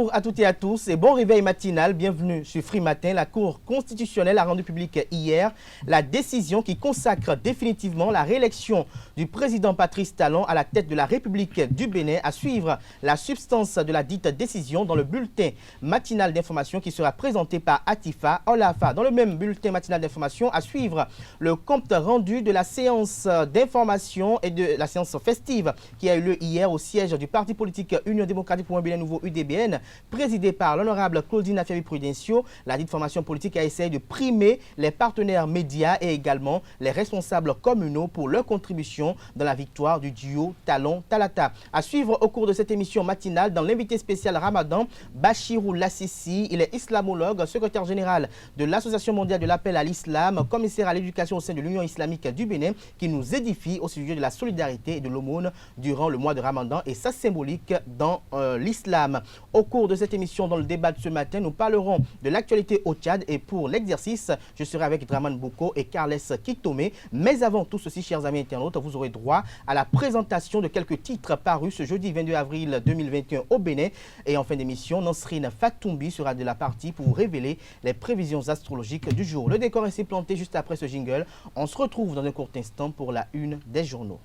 Bonjour à toutes et à tous et bon réveil matinal. Bienvenue sur Free Matin. La Cour constitutionnelle a rendu publique hier la décision qui consacre définitivement la réélection du président Patrice Talon à la tête de la République du Bénin. À suivre la substance de la dite décision dans le bulletin matinal d'information qui sera présenté par Atifa Olafa. Dans le même bulletin matinal d'information, à suivre le compte rendu de la séance d'information et de la séance festive qui a eu lieu hier au siège du parti politique Union démocratique pour un Bénin nouveau UDBN, présidé par l'honorable Claudine Afiavi-Prudencio. La dite formation politique a essayé de primer les partenaires médias et également les responsables communaux pour leur contribution dans la victoire du duo Talon-Talata. À suivre au cours de cette émission matinale, dans l'invité spécial Ramadan, Bachirou Lassissi. Il est islamologue, secrétaire général de l'Association mondiale de l'appel à l'islam, commissaire à l'éducation au sein de l'Union islamique du Bénin, qui nous édifie au sujet de la solidarité et de l'aumône durant le mois de Ramadan et sa symbolique dans l'islam. Au cours de cette émission, dans le débat de ce matin, nous parlerons de l'actualité au Tchad et pour l'exercice, je serai avec Draman Boko et Carles Kitome. Mais avant tout ceci, chers amis internautes, vous aurez droit à la présentation de quelques titres parus ce jeudi 22 avril 2021 au Bénin. Et en fin d'émission, Nansrine Fatoumbi sera de la partie pour vous révéler les prévisions astrologiques du jour. Le décor est ainsi planté juste après ce jingle. On se retrouve dans un court instant pour la une des journaux.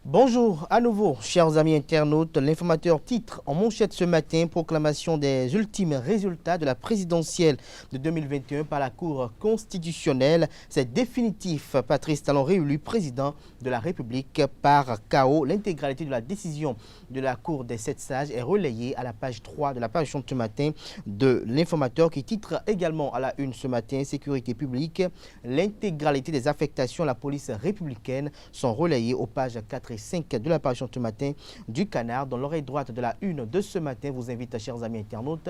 Bonjour à nouveau, chers amis internautes. L'informateur titre en manchette ce matin: proclamation des ultimes résultats de la présidentielle de 2021 par la Cour constitutionnelle. C'est définitif. Patrice Talon réélu président de la République par KO. L'intégralité de la décision de la Cour des 7 sages est relayée à la page 3 de la page ce matin de l'informateur qui titre également à la une ce matin: sécurité publique. L'intégralité des affectations à la police républicaine sont relayées aux pages 4 et 5 de la parution ce matin du Canard. Dans l'oreille droite de la une de ce matin, vous invite, chers amis internautes,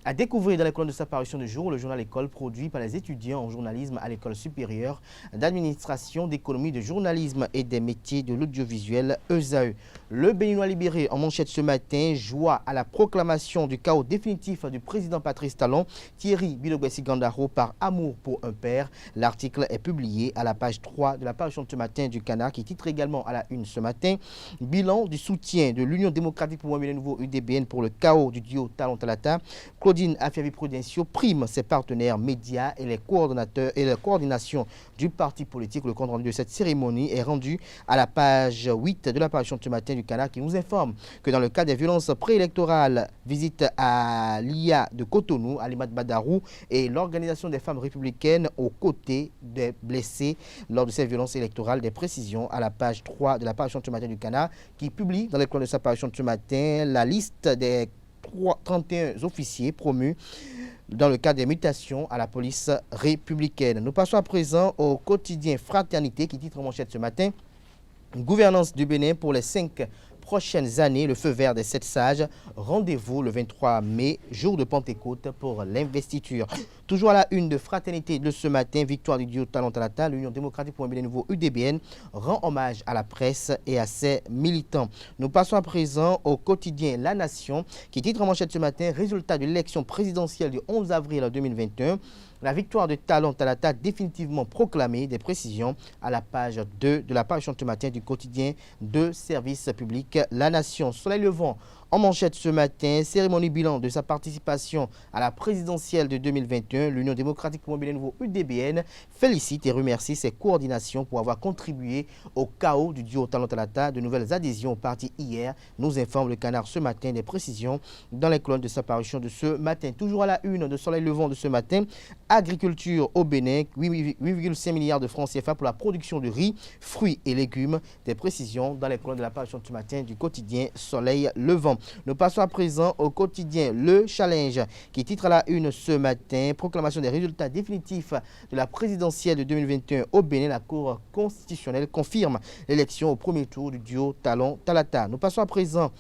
à découvrir dans les colonnes de sa parution du jour le journal École produit par les étudiants en journalisme à l'École supérieure d'administration, d'économie, de journalisme et des métiers de l'audiovisuel ESAE. Le Béninois libéré en manchette ce matin: joie à la proclamation du chaos définitif du président Patrice Talon. Thierry Bilogwesi Gandaro par amour pour un père. L'article est publié à la page 3 de la parution ce matin du Canard qui titre également à la une ce matin: bilan du soutien de l'Union démocratique pour un Bénin nouveau UDBN pour le chaos du duo Talon-Talata. Claudine Afiavi-Prudencio prime ses partenaires médias et les coordonnateurs et la coordination du parti politique. Le compte rendu de cette cérémonie est rendu à la page 8 de la parution ce matin du Canard qui nous informe que dans le cas des violences préélectorales, visite à l'IA de Cotonou, Alimat Badarou et l'organisation des femmes républicaines aux côtés des blessés lors de ces violences électorales. Des précisions à la page 3 de la parution ce matin du Canard qui publie dans les colonnes de sa parution ce matin la liste des 31 officiers promus dans le cadre des mutations à la police républicaine. Nous passons à présent au quotidien Fraternité qui titre en manchette ce matin: gouvernance du Bénin pour les 5 prochaines années, le feu vert des 7 sages. Rendez-vous le 23 mai, jour de Pentecôte pour l'investiture. Toujours à la une de Fraternité de ce matin, victoire du duo Talon-Talata. L'Union démocratique pour un Bénin nouveau UDBN rend hommage à la presse et à ses militants. Nous passons à présent au quotidien La Nation qui titre en manchette ce matin: résultat de l'élection présidentielle du 11 avril 2021. La victoire de Talon-Talata définitivement proclamée. Des précisions à la page 2 de la parution ce matin du quotidien de service public La Nation. Soleil levant en manchette ce matin: cérémonie bilan de sa participation à la présidentielle de 2021. L'Union démocratique pour un Bénin nouveau UDBN félicite et remercie ses coordinations pour avoir contribué au chaos du duo Talon-Talata. De nouvelles adhésions au parti hier, nous informe le Canard ce matin. Des précisions dans les colonnes de sa parution de ce matin. Toujours à la une de Soleil levant de ce matin: agriculture au Bénin, 8,5 milliards de francs CFA pour la production de riz, fruits et légumes. Des précisions dans les colonnes de la parution de ce matin du quotidien Soleil levant. Nous passons à présent au quotidien Le Challenge qui titre à la une ce matin: proclamation des résultats définitifs de la présidentielle de 2021 au Bénin. La Cour constitutionnelle confirme l'élection au premier tour du duo Talon-Talata. Nous passons à présent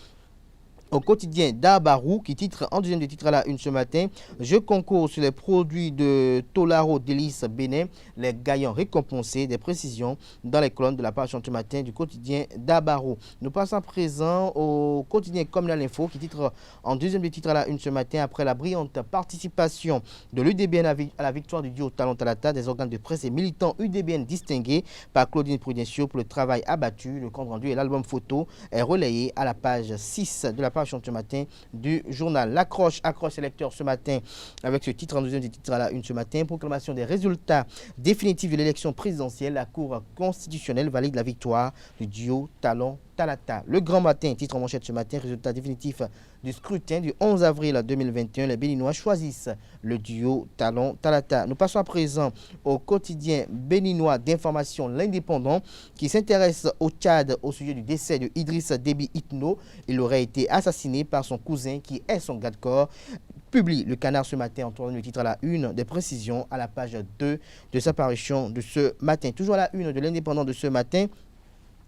au quotidien d'Abarou qui titre en deuxième de titre à la une ce matin, je concours sur les produits de Tolaro Délice Bénin, les gagnants récompensés, des précisions dans les colonnes de la page ce matin du quotidien d'Abarou. Nous passons à présent au quotidien Communal Info qui titre en deuxième de titre à la une ce matin après la brillante participation de l'UDBN à la victoire du duo Talon Talata, des organes de presse et militants UDBN distingués par Claudine Prudencio pour le travail abattu. Le compte rendu et l'album photo est relayé à la page 6 de la page ce matin du journal. L'accroche les lecteurs ce matin avec ce titre en deuxième titre à la une ce matin. Proclamation des résultats définitifs de l'élection présidentielle. La Cour constitutionnelle valide la victoire du duo Talon Talata. Le grand matin, titre en manchette ce matin, résultat définitif du scrutin du 11 avril 2021. Les Béninois choisissent le duo Talon Talata. Nous passons à présent au quotidien béninois d'information L'Indépendant qui s'intéresse au Tchad au sujet du décès de Idriss Déby Itno. Il aurait été assassiné par son cousin qui est son garde-corps. Publie le Canard ce matin en tournant le titre à la une, des précisions à la page 2 de sa parution de ce matin. Toujours à la une de l'Indépendant de ce matin,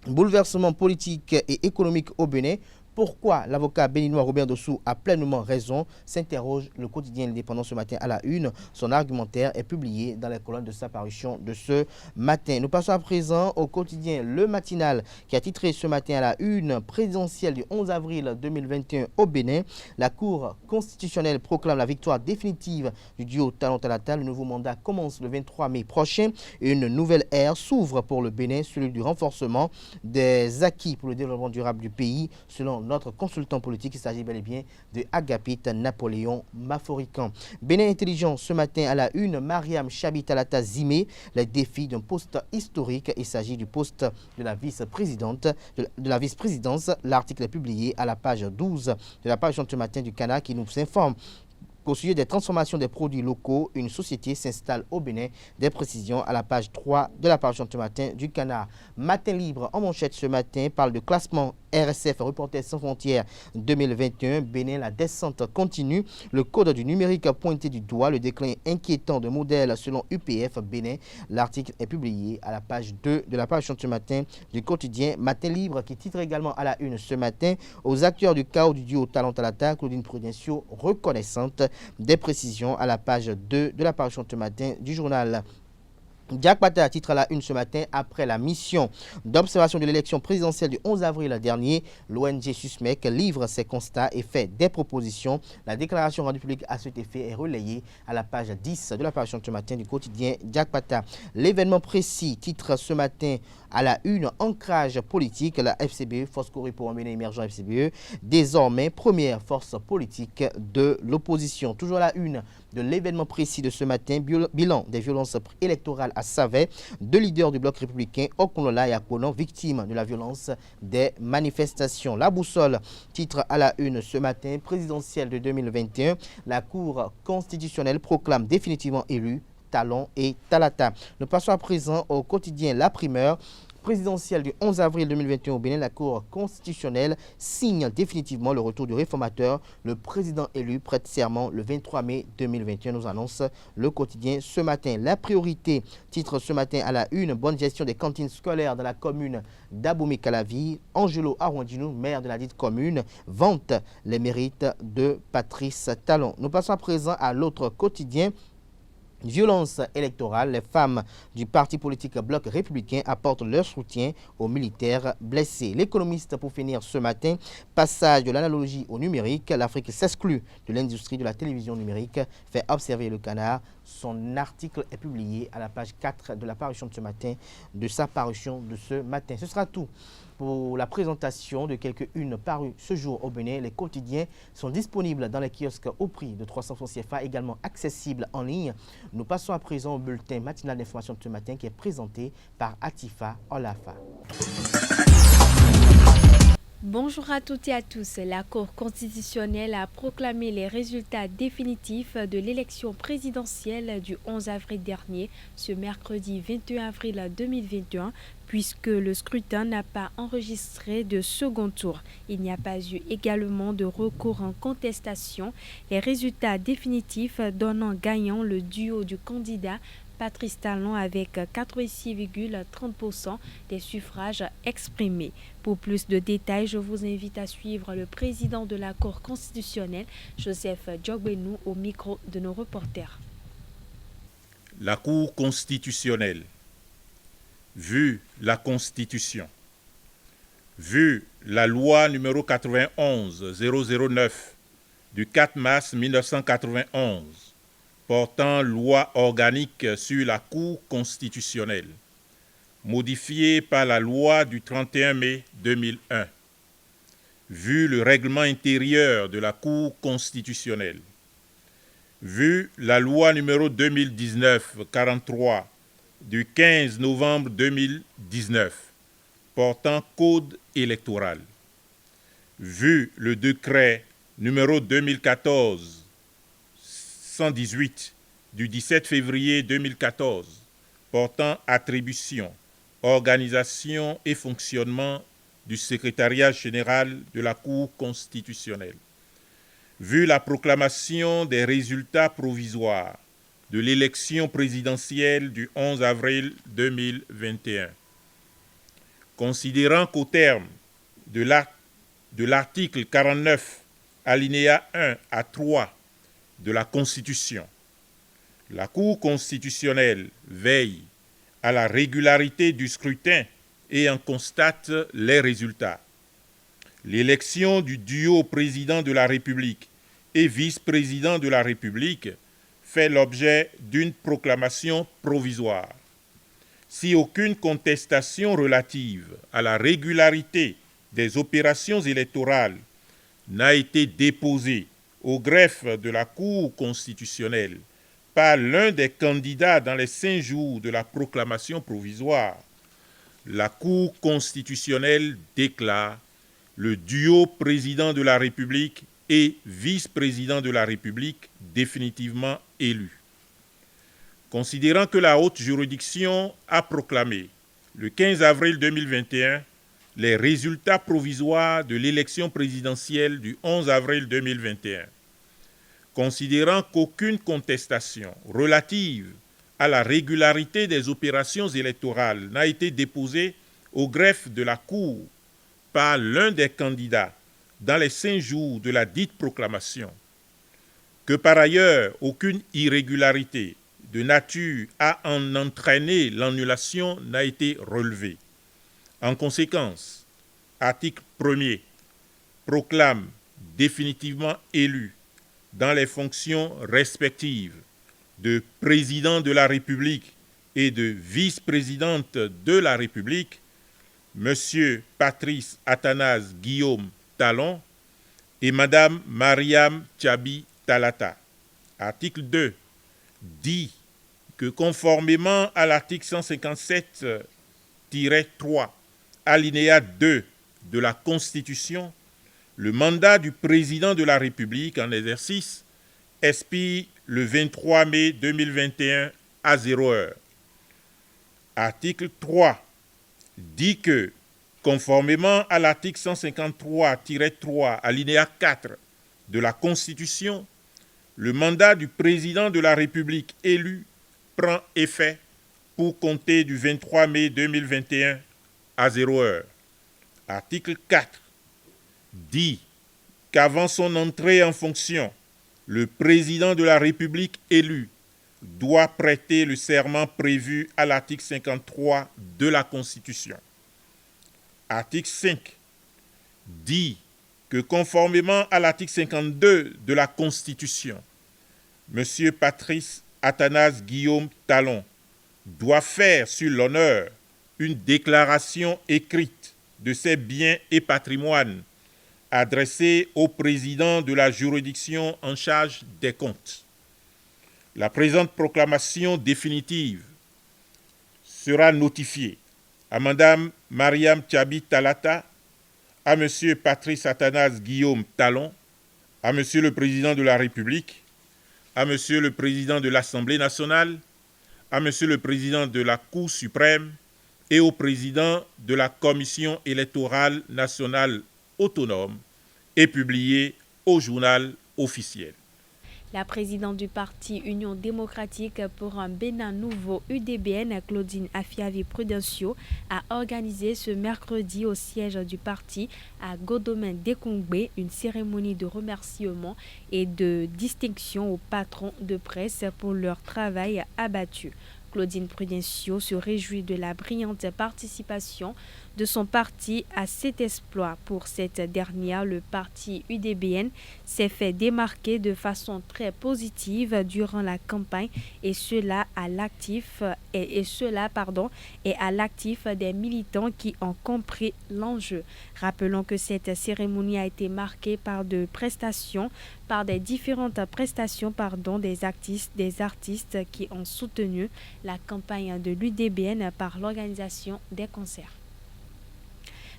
bouleversement politique et économique au Bénin. Pourquoi l'avocat béninois Robert Dossou a pleinement raison, s'interroge le quotidien L'Indépendant ce matin à la une. Son argumentaire est publié dans les colonnes de sa parution de ce matin. Nous passons à présent au quotidien Le Matinal qui a titré ce matin à la une présidentielle du 11 avril 2021 au Bénin. La Cour constitutionnelle proclame la victoire définitive du duo Talon Talata. Le nouveau mandat commence le 23 mai prochain et une nouvelle ère s'ouvre pour le Bénin, celui du renforcement des acquis pour le développement durable du pays, selon notre consultant politique. Il s'agit bel et bien de Agapit Napoléon Maforican. Bénin Intelligent ce matin à la une, Mariam Chabi-Talata Zimé, les défis d'un poste historique. Il s'agit du poste de la vice-présidente, de la vice-présidence. L'article est publié à la page 12 de la page ce matin du Canard qui nous informe qu'au sujet des transformations des produits locaux, une société s'installe au Bénin. Des précisions à la page 3 de la page ce matin du Canard. Matin libre en manchette ce matin parle de classement RSF Reporters sans frontières 2021. Bénin, la descente continue. Le code du numérique a pointé du doigt le déclin inquiétant de modèles selon UPF Bénin. L'article est publié à la page 2 de la page ce matin du quotidien Matin Libre qui titre également à la une ce matin aux acteurs du chaos du duo Talon Talata, Claudine Prudencio reconnaissante. Des précisions à la page 2 de la page ce matin du journal. Jack Pata titre à la une ce matin après la mission d'observation de l'élection présidentielle du 11 avril dernier. L'ONG SUSMEC livre ses constats et fait des propositions. La déclaration rendue publique à cet effet est relayée à la page 10 de la page ce matin du quotidien Jack Pata. L'événement précis titre ce matin à la une ancrage politique. La FCBE, Force Corée pour un Bénin émergent FCBE, désormais première force politique de l'opposition. Toujours à la une de l'événement précis de ce matin, bilan des violences électorales à Savet, deux leaders du bloc républicain, Okunola et Akonon, victimes de la violence des manifestations. La boussole titre à la une ce matin, présidentielle de 2021, la Cour constitutionnelle proclame définitivement élu Talon et Talata. Nous passons à présent au quotidien La Primeur. Présidentielle du 11 avril 2021 au Bénin, la Cour constitutionnelle signe définitivement le retour du réformateur. Le président élu prête serment le 23 mai 2021, nous annonce le quotidien ce matin. La priorité, titre ce matin à la une, bonne gestion des cantines scolaires dans la commune d'Abomey-Calavi. Angelo Arwandinou, maire de la dite commune, vante les mérites de Patrice Talon. Nous passons à présent à l'autre quotidien. Violence électorale, les femmes du parti politique Bloc républicain apportent leur soutien aux militaires blessés. L'économiste, pour finir ce matin, passage de l'analogie au numérique, l'Afrique s'exclut de l'industrie de la télévision numérique, fait observer le Canard. Son article est publié à la page 4 de la parution de ce matin, de sa parution de ce matin. Ce sera tout pour la présentation de quelques-unes parues ce jour au Bénin. Les quotidiens sont disponibles dans les kiosques au prix de 300 francs CFA, également accessibles en ligne. Nous passons à présent au bulletin matinal d'information de ce matin qui est présenté par Atifa Olafa. Bonjour à toutes et à tous. La Cour constitutionnelle a proclamé les résultats définitifs de l'élection présidentielle du 11 avril dernier, ce mercredi 21 avril 2021, puisque le scrutin n'a pas enregistré de second tour. Il n'y a pas eu également de recours en contestation. Les résultats définitifs donnant gagnant le duo du candidat Patrice Talon avec 86,30% des suffrages exprimés. Pour plus de détails, je vous invite à suivre le président de la Cour constitutionnelle, Joseph Djogbenou, au micro de nos reporters. La Cour constitutionnelle, vu la Constitution, vu la loi numéro 91-009 du 4 mars 1991 portant loi organique sur la Cour constitutionnelle, modifiée par la loi du 31 mai 2001, vu le règlement intérieur de la Cour constitutionnelle, vu la loi numéro 2019-43 du 15 novembre 2019 portant code électoral, vu le décret numéro 2014-118 du 17 février 2014 portant attribution, organisation et fonctionnement du secrétariat général de la Cour constitutionnelle, vu la proclamation des résultats provisoires de l'élection présidentielle du 11 avril 2021, considérant qu'au terme de l'article 49, alinéa 1 à 3 de la Constitution, la Cour constitutionnelle veille à la régularité du scrutin et en constate les résultats. L'élection du duo président de la République et vice-président de la République fait l'objet d'une proclamation provisoire. Si aucune contestation relative à la régularité des opérations électorales n'a été déposée au greffe de la Cour constitutionnelle par l'un des candidats dans les 5 jours de la proclamation provisoire, la Cour constitutionnelle déclare le duo président de la République et vice-président de la République définitivement élu. Considérant que la haute juridiction a proclamé le 15 avril 2021 les résultats provisoires de l'élection présidentielle du 11 avril 2021, considérant qu'aucune contestation relative à la régularité des opérations électorales n'a été déposée au greffe de la Cour par l'un des candidats dans les 5 jours de la dite proclamation, que par ailleurs aucune irrégularité de nature à en entraîner l'annulation n'a été relevée. En conséquence, article 1er proclame définitivement élu dans les fonctions respectives de président de la République et de vice-présidente de la République, M. Patrice Athanase Guillaume Talon et Mme Mariam Tchabi Talata. Article 2 dit que conformément à l'article 157-3, alinéa 2 de la Constitution, le mandat du président de la République en exercice expire le 23 mai 2021 à 0 heure. Article 3 dit que, conformément à l'article 153-3, alinéa 4 de la Constitution, le mandat du président de la République élu prend effet pour compter du 23 mai 2021 à 0 heure. Article 4 dit qu'avant son entrée en fonction, le président de la République élu doit prêter le serment prévu à l'article 53 de la Constitution. Article 5 dit que conformément à l'article 52 de la Constitution, M. Patrice Athanase Guillaume Talon doit faire sur l'honneur une déclaration écrite de ses biens et patrimoines adressée au président de la juridiction en charge des comptes. La présente proclamation définitive sera notifiée à Mme Mariam Tchabi Talata, à M. Patrice Athanase Guillaume Talon, à M. le Président de la République, à M. le Président de l'Assemblée nationale, à M. le Président de la Cour suprême et au Président de la Commission électorale nationale autonome et publiée au journal officiel. La présidente du parti Union démocratique pour un Bénin nouveau UDBN, Claudine Afiavi-Prudencio, a organisé ce mercredi au siège du parti à Godomain-Dekongbe une cérémonie de remerciement et de distinction aux patrons de presse pour leur travail abattu. Claudine Prudencio se réjouit de la brillante participation de son parti à cet exploit. Pour cette dernière, le parti UDBN s'est fait démarquer de façon très positive durant la campagne et cela à l'actif des militants qui ont compris l'enjeu. Rappelons que cette cérémonie a été marquée par des différentes prestations des artistes qui ont soutenu la campagne de l'UDBN par l'organisation des concerts.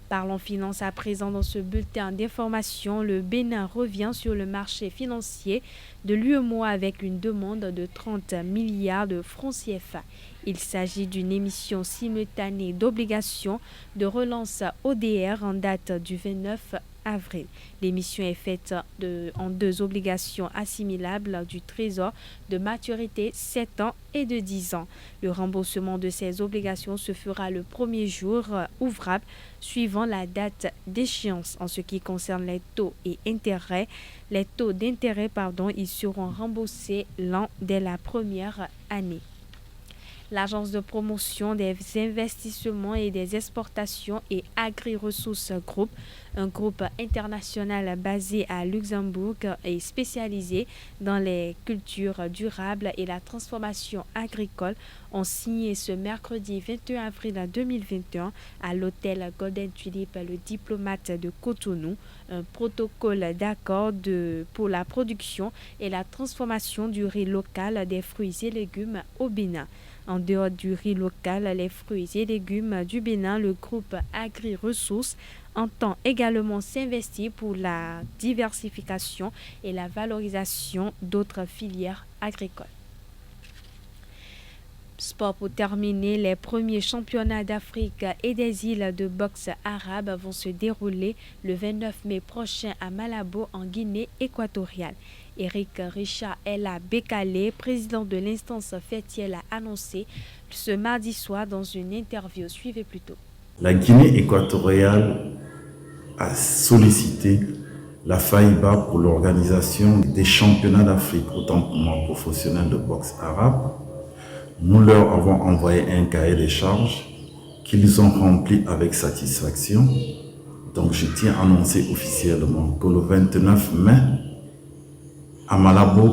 Parlons finances à présent dans ce bulletin d'information. Le Bénin revient sur le marché financier de l'UEMOA avec une demande de 30 milliards de francs CFA. Il s'agit d'une émission simultanée d'obligations de relance ODR en date du 29 avril. L'émission est faite en 2 obligations assimilables du Trésor de maturité 7 ans et de 10 ans. Le remboursement de ces obligations se fera le premier jour ouvrable suivant la date d'échéance. En ce qui concerne les taux d'intérêt, ils seront remboursés l'an dès la première année. L'Agence de promotion des investissements et des exportations et Agri-Ressources Group, un groupe international basé à Luxembourg et spécialisé dans les cultures durables et la transformation agricole, ont signé ce mercredi 21 avril 2021 à l'hôtel Golden Tulip le Diplomate de Cotonou, un protocole d'accord pour la production et la transformation du riz local des fruits et légumes au Bénin. En dehors du riz local, les fruits et légumes du Bénin, le groupe Agri-Ressources entend également s'investir pour la diversification et la valorisation d'autres filières agricoles. Sport pour terminer, les premiers championnats d'Afrique et des îles de boxe arabe vont se dérouler le 29 mai prochain à Malabo en Guinée équatoriale. Éric Richard Ella Bekale, président de l'instance fêtière, l'a annoncé ce mardi soir dans une interview. Suivez plutôt. La Guinée équatoriale a sollicité la FAIBA pour l'organisation des championnats d'Afrique au campement professionnel de boxe arabe. Nous leur avons envoyé un cahier des charges qu'ils ont rempli avec satisfaction. Donc je tiens à annoncer officiellement que le 29 mai, à Malabo,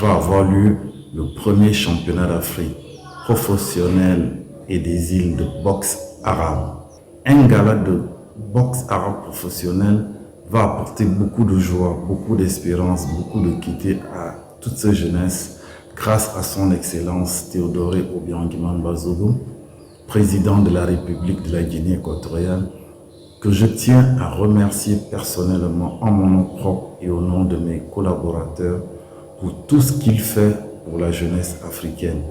va avoir lieu le premier championnat d'Afrique professionnel et des îles de boxe arabe. Un gala de boxe arabe professionnel va apporter beaucoup de joie, beaucoup d'espérance, beaucoup de quitter à toute cette jeunesse grâce à son excellence Théodoré Obiang-Nguema Bazogo, président de la République de la Guinée équatoriale, que je tiens à remercier personnellement en mon nom propre et au nom de mes collaborateurs pour tout ce qu'il fait pour la jeunesse africaine,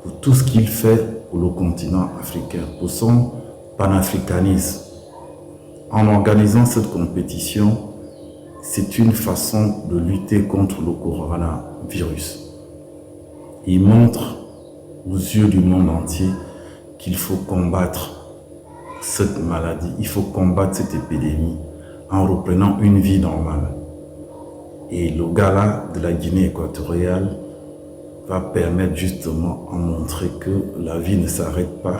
pour tout ce qu'il fait pour le continent africain, pour son panafricanisme. En organisant cette compétition, c'est une façon de lutter contre le coronavirus. Il montre aux yeux du monde entier qu'il faut combattre cette maladie, il faut combattre cette épidémie en reprenant une vie normale. Et le gala de la Guinée équatoriale va permettre justement de montrer que la vie ne s'arrête pas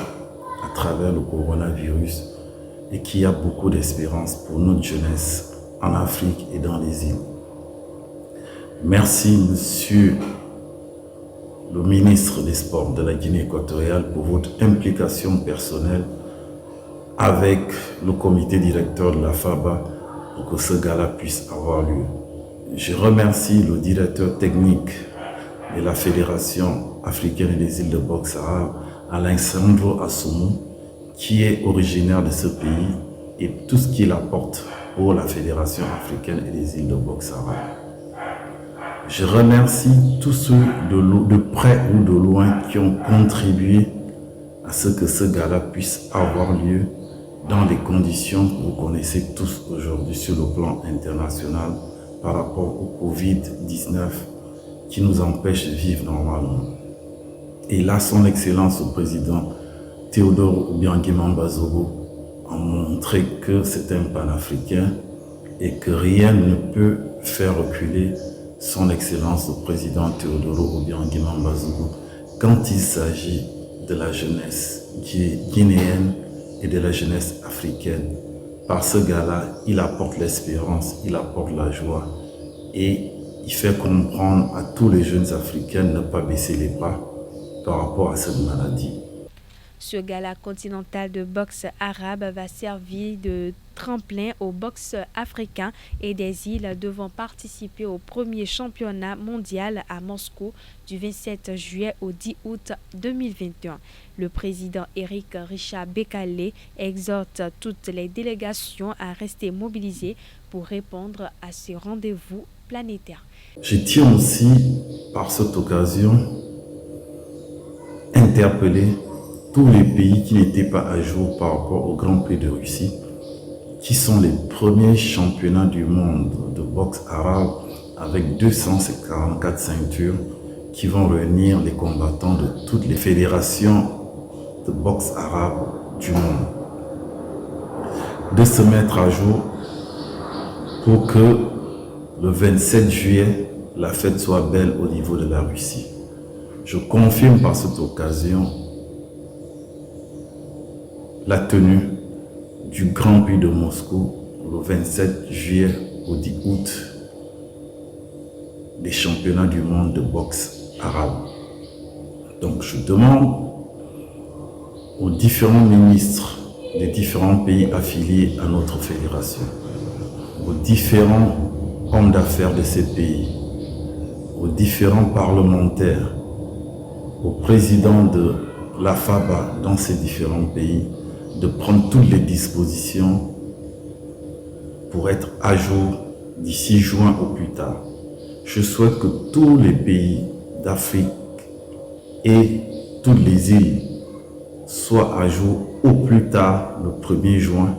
à travers le coronavirus et qu'il y a beaucoup d'espérance pour notre jeunesse en Afrique et dans les îles. Merci, monsieur le ministre des Sports de la Guinée équatoriale, pour votre implication personnelle avec le comité directeur de la FABA pour que ce gala puisse avoir lieu. Je remercie le directeur technique de la Fédération africaine et des îles de boxe arabe, Alessandro Assoumou, qui est originaire de ce pays, et tout ce qu'il apporte pour la Fédération africaine et des îles de boxe arabe. Je remercie tous ceux de près ou de loin qui ont contribué à ce que ce gala puisse avoir lieu dans les conditions que vous connaissez tous aujourd'hui sur le plan international par rapport au Covid-19 qui nous empêchent de vivre normalement. Et là, son Excellence le président Théodore Obiang Bazogo a montré que c'est un panafricain et que rien ne peut faire reculer son Excellence le président Théodore Obiang Bazogo quand il s'agit de la jeunesse guinéenne et de la jeunesse africaine. Par ce gars-là, il apporte l'espérance, il apporte la joie et il fait comprendre à tous les jeunes Africains de ne pas baisser les pas par rapport à cette maladie. Ce gala continental de boxe arabe va servir de tremplin au boxe africain et des îles devant participer au premier championnat mondial à Moscou du 27 juillet au 10 août 2021. Le président Éric Richard Bekale exhorte toutes les délégations à rester mobilisées pour répondre à ces rendez-vous planétaires. Je tiens aussi, par cette occasion, interpeller tous les pays qui n'étaient pas à jour par rapport au Grand Prix de Russie, qui sont les premiers championnats du monde de boxe arabe avec 244 ceintures qui vont réunir les combattants de toutes les fédérations de boxe arabe du monde. De se mettre à jour pour que le 27 juillet, la fête soit belle au niveau de la Russie. Je confirme par cette occasion la tenue du Grand Prix de Moscou le 27 juillet au 10 août des championnats du monde de boxe arabe. Donc je demande aux différents ministres des différents pays affiliés à notre fédération, aux différents hommes d'affaires de ces pays, aux différents parlementaires, aux présidents de l'AFABA dans ces différents pays, de prendre toutes les dispositions pour être à jour d'ici juin au plus tard. Je souhaite que tous les pays d'Afrique et toutes les îles soient à jour au plus tard le 1er juin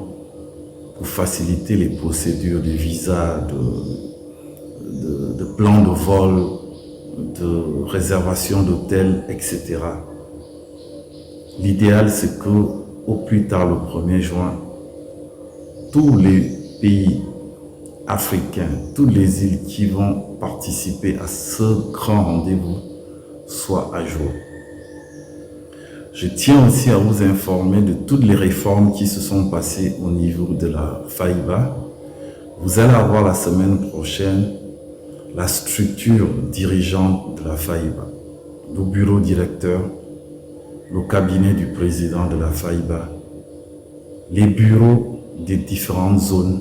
pour faciliter les procédures de visa, de plans de vol, de réservation d'hôtels, etc. L'idéal, c'est que au plus tard le 1er juin, tous les pays africains, toutes les îles qui vont participer à ce grand rendez-vous soient à jour. Je tiens aussi à vous informer de toutes les réformes qui se sont passées au niveau de la FAIBA. Vous allez avoir la semaine prochaine la structure dirigeante de la FAIBA, le bureau directeur, le cabinet du président de la FAIBA, les bureaux des différentes zones.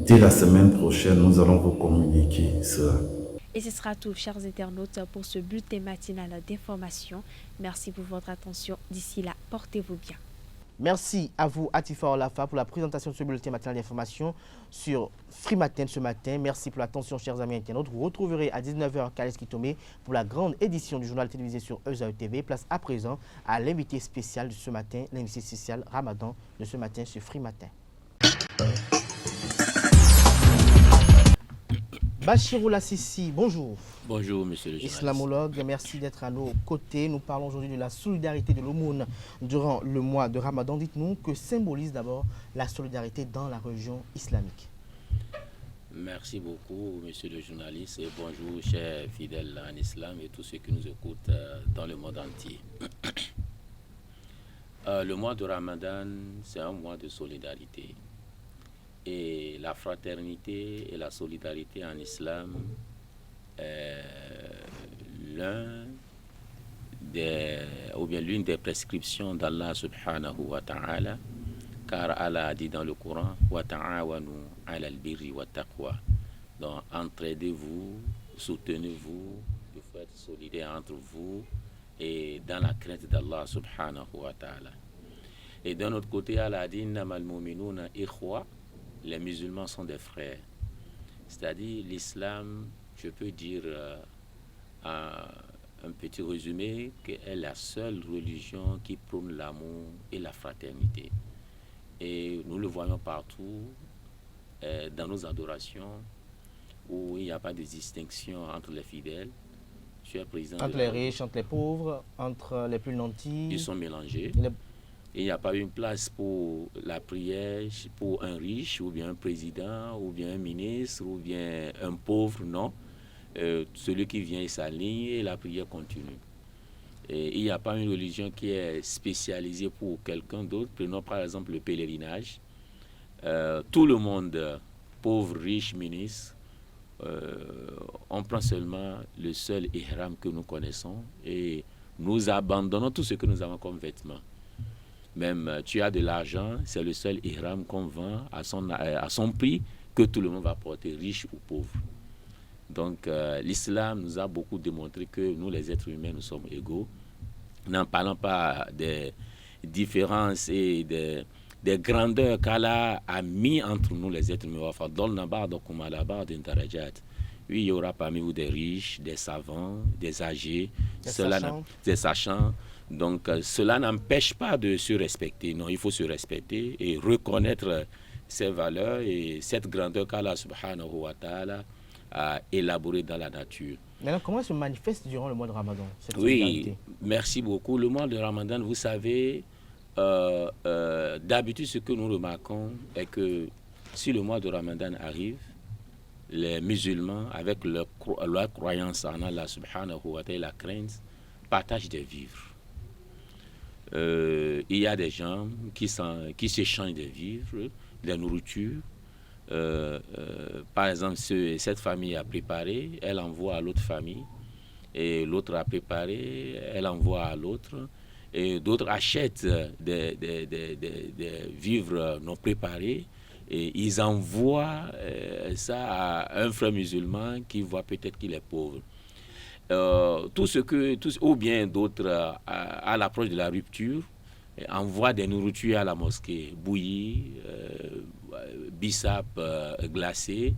Dès la semaine prochaine, nous allons vous communiquer cela. Et ce sera tout, chers internautes, pour ce bulletin matinal d'information. Merci pour votre attention. D'ici là, portez-vous bien. Merci à vous, Atifa Olafa, pour la présentation de ce bulletin matinal d'information sur Free Matin ce matin. Merci pour l'attention, chers amis internautes. Vous retrouverez à 19h Kales Kitome pour la grande édition du journal télévisé sur ESAE TV. Place à présent à l'invité spécial de ce matin, l'invité spécial Ramadan de ce matin sur Free Matin. Bachirou Lassissi, bonjour. Bonjour, monsieur le journaliste. Islamologue, merci d'être à nos côtés. Nous parlons aujourd'hui de la solidarité de l'aumône durant le mois de Ramadan. Dites-nous, que symbolise d'abord la solidarité dans la religion islamique? Merci beaucoup, monsieur le journaliste, et bonjour, chers fidèles en islam et tous ceux qui nous écoutent dans le monde entier. Le mois de Ramadan, c'est un mois de solidarité. Et la fraternité et la solidarité en islam est l'une des prescriptions d'Allah subhanahu wa ta'ala, car Allah a dit dans le Coran wa ta'awanu 'ala al-birri wa taqwa. Donc entraidez-vous, soutenez-vous, vous faites solidaire entre vous et dans la crainte d'Allah subhanahu wa ta'ala. Et d'un autre côté, Allah a dit innamal mu'minuna ikhwa. Les musulmans sont des frères. C'est-à-dire l'islam, je peux dire un petit résumé, qu'est la seule religion qui prône l'amour et la fraternité. Et nous le voyons partout, dans nos adorations. où il n'y a pas de distinction entre les fidèles. Je suis président entre les riches, entre les pauvres, entre les plus nantis. Ils sont mélangés. Il n'y a pas une place pour la prière, pour un riche, ou bien un président, ou bien un ministre, ou bien un pauvre, non. Celui qui vient, il s'aligne et la prière continue. Et il n'y a pas une religion qui est spécialisée pour quelqu'un d'autre. Prenons par exemple le pèlerinage. Tout le monde, pauvre, riche, ministre, on prend seulement le seul ihram que nous connaissons et nous abandonnons tout ce que nous avons comme vêtements. Même tu as de l'argent, c'est le seul ihram qu'on vend à son prix que tout le monde va porter, riche ou pauvre. Donc l'islam nous a beaucoup démontré que nous les êtres humains, nous sommes égaux. N'en parlant pas des différences et des grandeurs qu'Allah a mis entre nous les êtres humains. Oui, il y aura parmi vous des riches, des savants, des âgés, des sachants. Donc cela n'empêche pas de se respecter. Non, il faut se respecter et reconnaître ses valeurs et cette grandeur qu'Allah subhanahu wa ta'ala a élaborée dans la nature. Maintenant, comment se manifeste durant le mois de Ramadan cette Oui, merci beaucoup. Le mois de Ramadan, vous savez, d'habitude, ce que nous remarquons est que si le mois de Ramadan arrive, les musulmans, avec leur croyance en Allah subhanahu wa ta'ala, la crainte, partagent des vivres. Il y a des gens qui s'échangent des vivres, des nourritures. Par exemple, cette famille a préparé, elle envoie à l'autre famille, et l'autre a préparé, elle envoie à l'autre, et d'autres achètent des vivres non préparés, et ils envoient ça à un frère musulman qui voit peut-être qu'il est pauvre. Ou bien d'autres, à l'approche de la rupture, envoient des nourritures à la mosquée, bouillies, bissap glacé,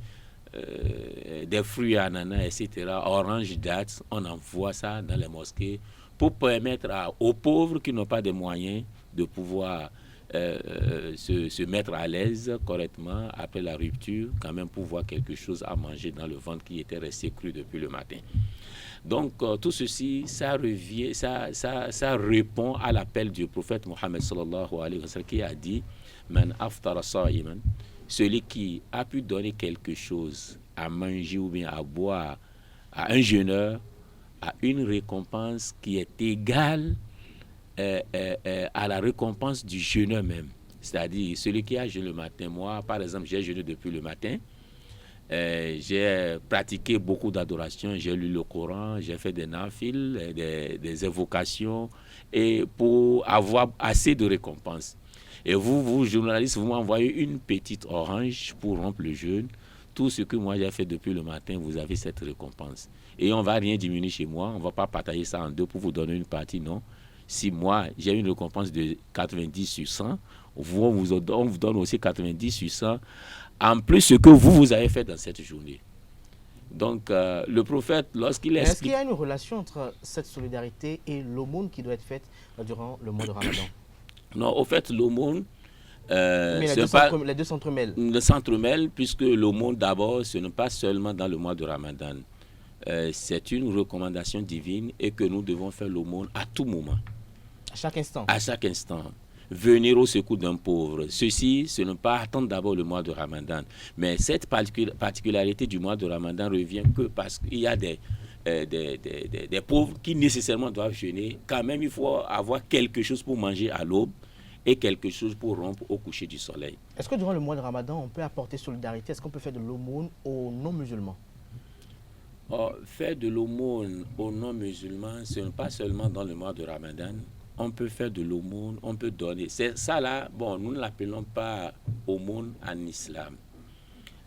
des fruits ananas, etc., oranges, dattes, on envoie ça dans les mosquées pour permettre aux pauvres qui n'ont pas de moyens de pouvoir se mettre à l'aise correctement après la rupture, quand même pouvoir quelque chose à manger dans le ventre qui était resté cru depuis le matin. Donc tout ceci, ça répond à l'appel du prophète Mohammed sallallahu alayhi wa sallam qui a dit Man aftara sa'iman, celui qui a pu donner quelque chose à manger ou bien à boire à un jeûneur a une récompense qui est égale à la récompense du jeûneur même. C'est-à-dire celui qui a jeûné le matin. Moi, par exemple, j'ai jeûné depuis le matin. J'ai pratiqué beaucoup d'adoration, j'ai lu le Coran, j'ai fait des nafils, des évocations, et pour avoir assez de récompenses. Et vous, journalistes, vous m'envoyez une petite orange pour rompre le jeûne. Tout ce que moi j'ai fait depuis le matin, vous avez cette récompense. Et on ne va rien diminuer chez moi, on ne va pas partager ça en deux pour vous donner une partie, non. Si moi j'ai une récompense de 90 sur 100, on vous donne aussi 90 sur 100, en plus ce que vous avez fait dans cette journée. Donc le prophète, lorsqu'il explique... Est-ce qu'il y a une relation entre cette solidarité et l'aumône qui doit être faite durant le mois de Ramadan? Non, au fait, l'aumône... mais les deux s'entremêlent. Le s'entremêlent, puisque l'aumône, d'abord, ce n'est pas seulement dans le mois de Ramadan. C'est une recommandation divine et que nous devons faire l'aumône à tout moment. À chaque instant. À chaque instant. Venir au secours d'un pauvre. Ceci, ce n'est pas attendre d'abord le mois de Ramadan. Mais cette particularité du mois de Ramadan revient que parce qu'il y a des pauvres qui nécessairement doivent jeûner. Quand même, il faut avoir quelque chose pour manger à l'aube et quelque chose pour rompre au coucher du soleil. Est-ce que durant le mois de Ramadan, on peut apporter solidarité? Est-ce qu'on peut faire de l'aumône aux non-musulmans? Faire de l'aumône aux non-musulmans, ce n'est pas seulement dans le mois de Ramadan. On peut faire de l'aumône, on peut donner. C'est ça là, bon, nous ne l'appelons pas aumône en islam.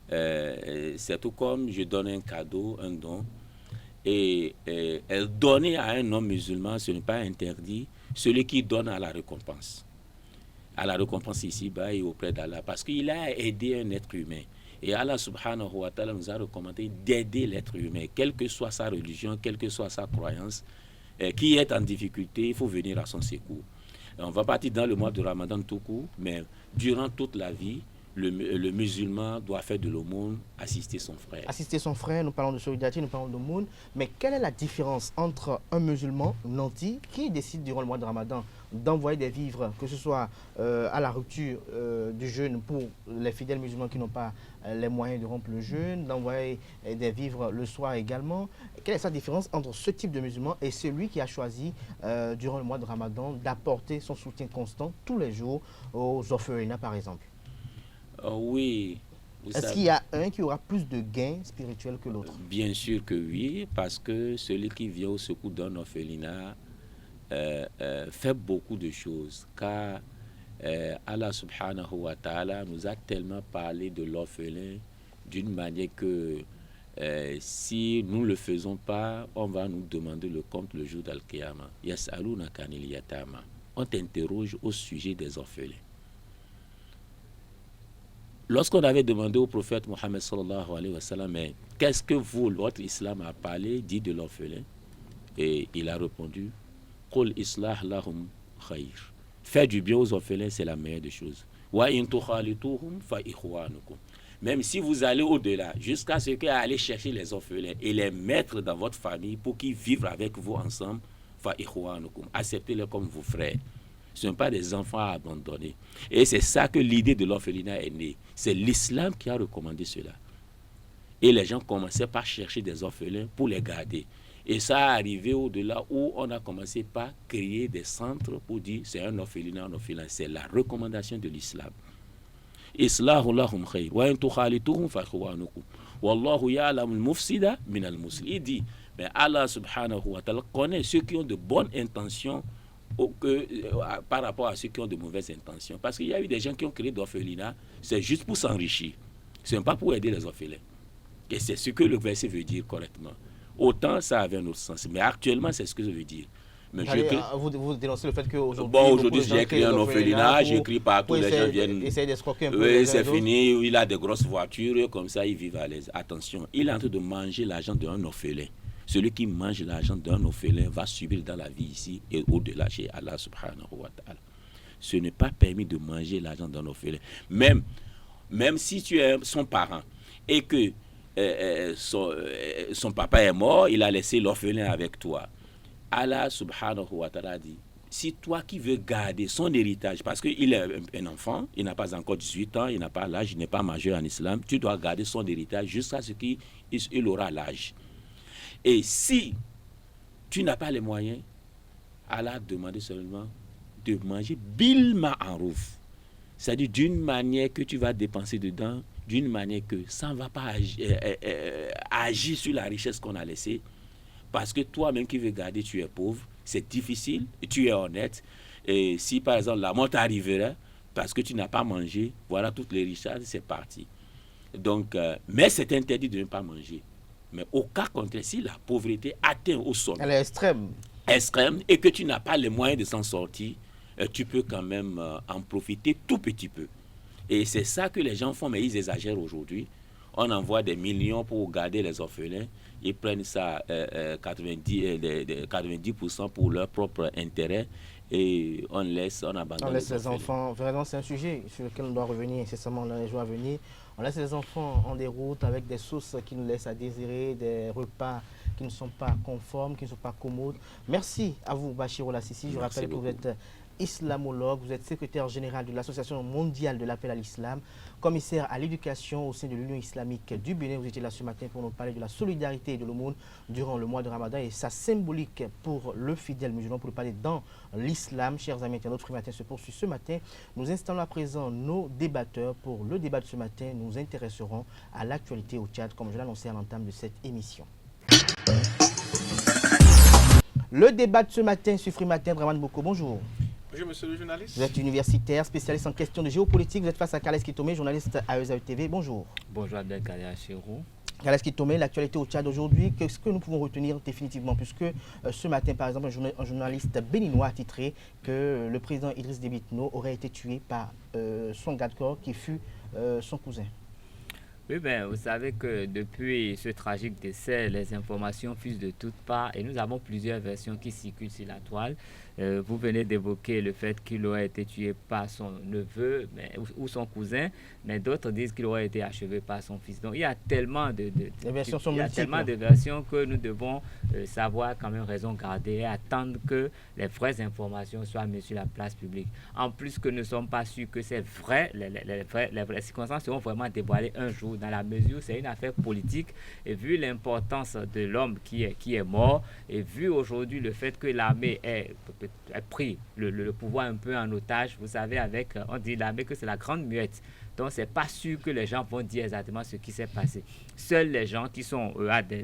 C'est tout comme je donne un cadeau, un don. Et donner à un non-musulman, ce n'est pas interdit. Celui qui donne à la récompense. À la récompense ici-bas et auprès d'Allah. Parce qu'il a aidé un être humain. Et Allah subhanahu wa ta'ala nous a recommandé d'aider l'être humain, quelle que soit sa religion, quelle que soit sa croyance, qui est en difficulté, il faut venir à son secours. Et on va partir dans le mois de Ramadan tout court, mais durant toute la vie, le musulman doit faire de l'aumône, assister son frère. Assister son frère, nous parlons de solidarité, nous parlons d'aumône. Mais quelle est la différence entre un musulman nanti qui décide durant le mois de Ramadan d'envoyer des vivres, que ce soit à la rupture du jeûne pour les fidèles musulmans qui n'ont pas les moyens de rompre le jeûne, d'envoyer des vivres le soir également. Quelle est sa différence entre ce type de musulman et celui qui a choisi durant le mois de Ramadan d'apporter son soutien constant tous les jours aux orphelinats par exemple? Oui. Est-ce qu'il y a un qui aura plus de gains spirituels que l'autre? Bien sûr que oui, parce que celui qui vient au secours d'un orphelinat fait beaucoup de choses, car Allah subhanahu wa ta'ala nous a tellement parlé de l'orphelin d'une manière que si nous ne le faisons pas, on va nous demander le compte le jour d'Al-Qiyamah. Yas'aluna kanil yatama. On t'interroge au sujet des orphelins. Lorsqu'on avait demandé au prophète Mohammed sallallahu alayhi wa sallam, mais qu'est-ce que vous, votre islam a parlé, dit de l'orphelin? Et il a répondu, Qul islah lahum khayr. Faire du bien aux orphelins, c'est la meilleure des choses. Wa in tukhalituhum fa ikhwanukum. Même si vous allez au-delà, jusqu'à ce qu'à aller chercher les orphelins et les mettre dans votre famille pour qu'ils vivent avec vous ensemble, fa ikhwanukum. Acceptez-les comme vos frères. Ce ne sont pas des enfants à abandonner. Et c'est ça que l'idée de l'orphelinat est née. C'est l'islam qui a recommandé cela. Et les gens commençaient par chercher des orphelins pour les garder. Et ça a arrivé au-delà où on a commencé par créer des centres pour dire c'est un orphelinat, un orphelinat. C'est la recommandation de l'islam. Islahu lahum khayr. Wa in tukhalituhum fa ikhwanukum. Wallahu ya'lamul mufsida minal muslih. Il dit, mais Allah subhanahu wa ta'ala connaît ceux qui ont de bonnes intentions par rapport à ceux qui ont de mauvaises intentions. Parce qu'il y a eu des gens qui ont créé d'orphelinats, c'est juste pour s'enrichir. Ce n'est pas pour aider les orphelins. Et c'est ce que le verset veut dire correctement. Autant ça avait un autre sens. Mais actuellement, c'est ce que je veux dire. Mais vous dénoncez le fait qu'aujourd'hui... Bon, aujourd'hui, j'ai créé un orphelinat, j'écris partout, les gens viennent... Essayer d'escroquer un peu. Oui, c'est fini, il a des grosses voitures, comme ça, il vit à l'aise. Attention, il est en train de manger l'argent d'un orphelin. Celui qui mange l'argent d'un orphelin va subir dans la vie ici et au-delà chez Allah subhanahu wa ta'ala. Ce n'est pas permis de manger l'argent d'un orphelin. Même si tu es son parent et que son papa est mort, il a laissé l'orphelin avec toi. Allah subhanahu wa ta'ala dit, si toi qui veux garder son héritage, parce qu'il est un enfant, il n'a pas encore 18 ans, il n'a pas l'âge, il n'est pas majeur en islam, tu dois garder son héritage jusqu'à ce qu'il aura l'âge. Et si tu n'as pas les moyens, Allah a demandé seulement de manger bil ma'aruf. C'est-à-dire d'une manière que tu vas dépenser dedans, d'une manière que ça ne va pas agir sur la richesse qu'on a laissée. Parce que toi-même qui veux garder, tu es pauvre, c'est difficile, et tu es honnête. Et si par exemple la mort t'arriverait, parce que tu n'as pas mangé, voilà toutes les richesses, c'est parti. Donc, mais c'est interdit de ne pas manger. Mais au cas contraire, si la pauvreté atteint au sommet, elle est extrême, et que tu n'as pas les moyens de s'en sortir, tu peux quand même en profiter tout petit peu. Et c'est ça que les gens font, mais ils exagèrent aujourd'hui. On envoie des millions pour garder les orphelins, ils prennent ça 90% pour leur propre intérêt, et on abandonne les enfants. Vraiment, c'est un sujet sur lequel on doit revenir incessamment dans les jours à venir. On laisse les enfants en déroute avec des sources qui nous laissent à désirer, des repas qui ne sont pas conformes, qui ne sont pas commodes. Merci à vous, Bachirou Lassisi. Je rappelle que vous êtes islamologue, vous êtes secrétaire général de l'Association mondiale de l'appel à l'islam, commissaire à l'éducation au sein de l'Union islamique du Bénin. Vous étiez là ce matin pour nous parler de la solidarité et de l'aumône durant le mois de Ramadan et sa symbolique pour le fidèle musulman, pour le parler dans l'islam. Chers amis, notre matin se poursuit ce matin. Nous installons à présent nos débatteurs. Pour le débat de ce matin, nous intéresserons à l'actualité au Tchad, comme je l'annonçais à l'entame de cette émission. Le débat de ce matin, Sufri Matin, Draman Boko, bonjour. Bonjour monsieur le journaliste. Vous êtes universitaire, spécialiste en questions de géopolitique. Vous êtes face à Kales Kitome, journaliste à ESAE TV. Bonjour. Bonjour Abdelkader Chirou. Kales Kitome, l'actualité au Tchad aujourd'hui, qu'est-ce que nous pouvons retenir définitivement? Puisque ce matin, par exemple, un journaliste béninois a titré que le président Idriss Déby Itno aurait été tué par son garde corps qui fut son cousin. Oui, bien, vous savez que depuis ce tragique décès, les informations fusent de toutes parts et nous avons plusieurs versions qui circulent sur la toile. Vous venez d'évoquer le fait qu'il aurait été tué par son neveu ou son cousin, mais d'autres disent qu'il aurait été achevé par son fils. Donc il y a tellement de versions que nous devons savoir quand même raison garder et attendre que les vraies informations soient mises sur la place publique. En plus que nous ne sommes pas sûrs que c'est vrai, les circonstances seront vraiment dévoilées un jour, dans la mesure où c'est une affaire politique, et vu l'importance de l'homme qui est mort, et vu aujourd'hui le fait que l'armée ait pris le pouvoir un peu en otage, vous savez, on dit l'armée que c'est la grande muette. Donc, ce n'est pas sûr que les gens vont dire exactement ce qui s'est passé. Seuls les gens qui sont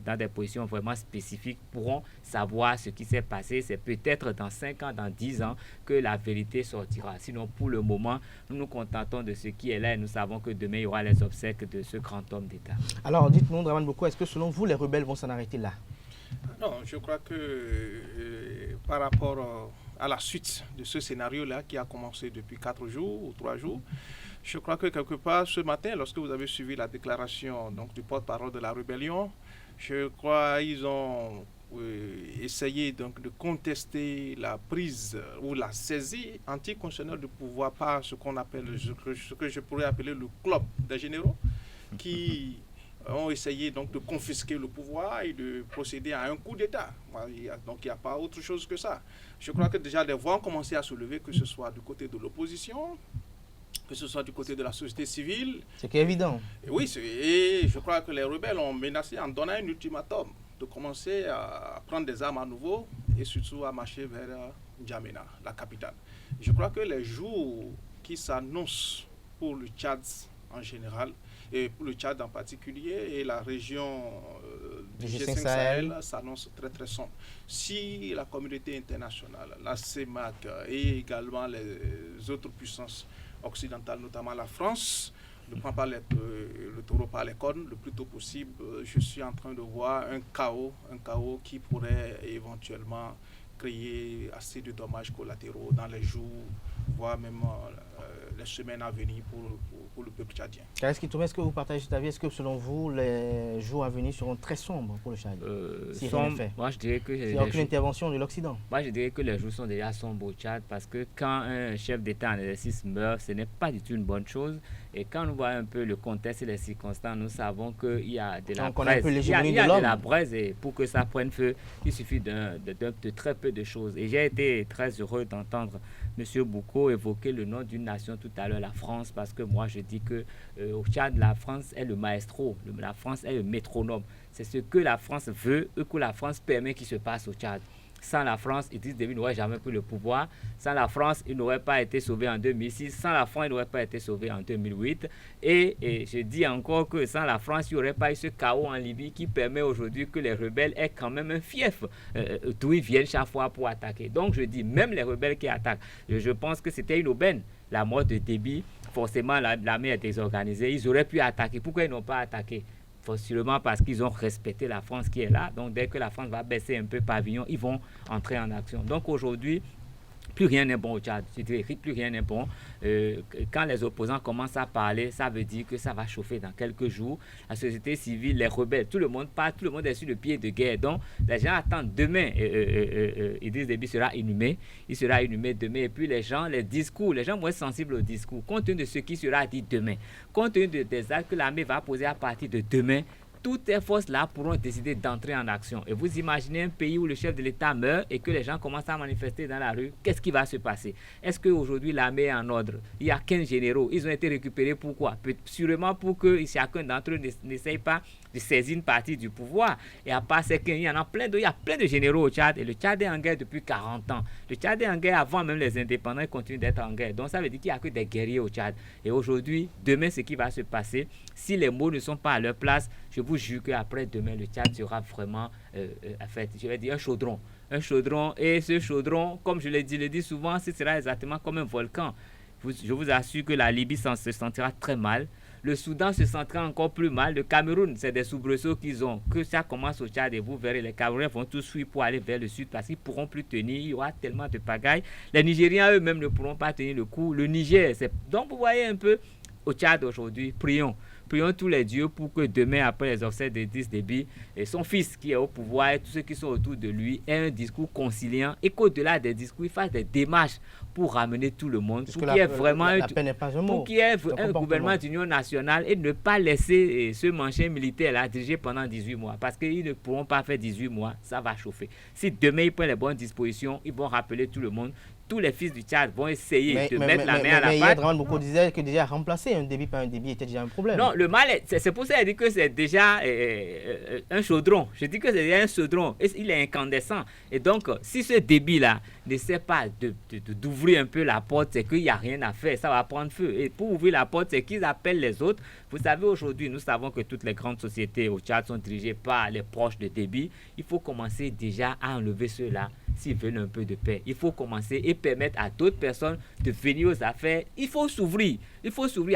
dans des positions vraiment spécifiques pourront savoir ce qui s'est passé. C'est peut-être dans 5 ans, dans 10 ans que la vérité sortira. Sinon, pour le moment, nous nous contentons de ce qui est là et nous savons que demain, il y aura les obsèques de ce grand homme d'État. Alors, dites-nous, Dramane Boko, est-ce que selon vous, les rebelles vont s'en arrêter là? Non, je crois que par rapport à la suite de ce scénario-là qui a commencé depuis 4 jours ou 3 jours, je crois que quelque part ce matin, lorsque vous avez suivi la déclaration donc, du porte-parole de la rébellion, je crois qu'ils ont essayé donc, de contester la prise ou la saisie anticonstitutionnelle du pouvoir par ce qu'on appelle, ce que je pourrais appeler le club des généraux, qui ont essayé donc de confisquer le pouvoir et de procéder à un coup d'État. Donc il n'y a pas autre chose que ça. Je crois que déjà les voix ont commencé à se lever, que ce soit du côté de l'opposition, que ce soit du côté de la société civile. C'est évident. Et oui, et je crois que les rebelles ont menacé en donnant un ultimatum de commencer à prendre des armes à nouveau et surtout à marcher vers N'Djamena, la capitale. Je crois que les jours qui s'annoncent pour le Tchad en général, et pour le Tchad en particulier, et la région du G5 Sahel s'annonce très très sombre. Si la communauté internationale, la CEMAC et également les autres puissances occidentales, notamment la France, ne prend pas le taureau par les cornes le plus tôt possible, je suis en train de voir un chaos qui pourrait éventuellement créer assez de dommages collatéraux dans les jours, voire même les semaines à venir pour le peuple tchadien. Est-ce que vous partagez cet avis? Est-ce que selon vous, les jours à venir seront très sombres pour le Tchad? Moi, je dirais que il n'y a aucune intervention de l'Occident. Moi, je dirais que les jours sont déjà sombres au Tchad parce que quand un chef d'État en exercice meurt, ce n'est pas du tout une bonne chose. Et quand on voit un peu le contexte et les circonstances, nous savons qu'il y a de la braise. Il y a de la braise et pour que ça prenne feu, il suffit de très peu de choses. Et j'ai été très heureux d'entendre M. Boko évoquer le nom d'une nation tout à l'heure, la France, parce que moi je dis que au Tchad, la France est le maestro, la France est le métronome. C'est ce que la France veut et que la France permet qu'il se passe au Tchad. Sans la France, Idriss Déby n'aurait jamais pris le pouvoir. Sans la France, il n'aurait pas été sauvé en 2006. Sans la France, il n'aurait pas été sauvé en 2008. Et je dis encore que sans la France, il n'y aurait pas eu ce chaos en Libye qui permet aujourd'hui que les rebelles aient quand même un fief d'où ils viennent chaque fois pour attaquer. Donc je dis, même les rebelles qui attaquent, je pense que c'était une aubaine. La mort de Déby, forcément l'armée est désorganisée. Ils auraient pu attaquer. Pourquoi ils n'ont pas attaqué? Possiblement parce qu'ils ont respecté la France qui est là. Donc dès que la France va baisser un peu pavillon, ils vont entrer en action. Donc aujourd'hui, plus rien n'est bon au Tchad. Je dirais plus rien n'est bon. Quand les opposants commencent à parler, ça veut dire que ça va chauffer dans quelques jours. La société civile, les rebelles, tout le monde parle, tout le monde est sur le pied de guerre. Donc les gens attendent demain. Idriss Déby sera inhumé. Il sera inhumé demain. Et puis les gens vont être sensibles au discours. Compte tenu de ce qui sera dit demain, compte tenu des actes que l'armée va poser à partir de demain, toutes ces forces-là pourront décider d'entrer en action. Et vous imaginez un pays où le chef de l'État meurt et que les gens commencent à manifester dans la rue, qu'est-ce qui va se passer? Est-ce qu'aujourd'hui l'armée est en ordre? Il y a 15 généraux, ils ont été récupérés pourquoi? Sûrement pour que chacun d'entre eux n'essaye pas de saisir une partie du pouvoir. Et à part ces 15, il y en a plein il y a plein de généraux au Tchad et le Tchad est en guerre depuis 40 ans. Le Tchad est en guerre avant même les indépendants, ils continuent d'être en guerre. Donc ça veut dire qu'il n'y a que des guerriers au Tchad. Et aujourd'hui, demain, ce qui va se passer, si les mots ne sont pas à leur place, je vous jure qu'après demain, le Tchad sera vraiment, je vais dire, un chaudron. Un chaudron, et ce chaudron, comme je le dis souvent, ce sera exactement comme un volcan. Je vous assure que la Libye se sentira très mal. Le Soudan se sentira encore plus mal. Le Cameroun, c'est des soubresauts qu'ils ont. Que ça commence au Tchad et vous verrez, les Camerounais vont tous fuir pour aller vers le sud parce qu'ils ne pourront plus tenir. Il y aura tellement de pagailles. Les Nigériens eux-mêmes ne pourront pas tenir le coup. Le Niger, donc vous voyez un peu, au Tchad aujourd'hui, prions tous les dieux pour que demain, après les obsèques d'Idriss Déby, et son fils qui est au pouvoir et tous ceux qui sont autour de lui aient un discours conciliant et qu'au-delà des discours, il fasse des démarches pour ramener tout le monde, pour qu'il y ait vraiment un gouvernement d'union nationale et ne pas laisser ce manchin militaire là diriger pendant 18 mois parce qu'ils ne pourront pas faire 18 mois, ça va chauffer. Si demain ils prennent les bonnes dispositions, ils vont rappeler tout le monde. Tous les fils du Tchad vont essayer de mettre la main à la pâte. Mais Draman Boko disait que déjà remplacer un débit par un débit était déjà un problème. Non, le mal, c'est pour ça qu'il dit que c'est déjà un chaudron. Je dis que c'est déjà un chaudron. Il est incandescent. Et donc, si ce débit-là n'essaie pas d'ouvrir un peu la porte, c'est qu'il n'y a rien à faire. Ça va prendre feu. Et pour ouvrir la porte, c'est qu'ils appellent les autres. Vous savez, aujourd'hui, nous savons que toutes les grandes sociétés au Tchad sont dirigées par les proches de Déby. Il faut commencer déjà à enlever ceux-là s'ils veulent un peu de paix. Il faut commencer et permettre à d'autres personnes de venir aux affaires. Il faut s'ouvrir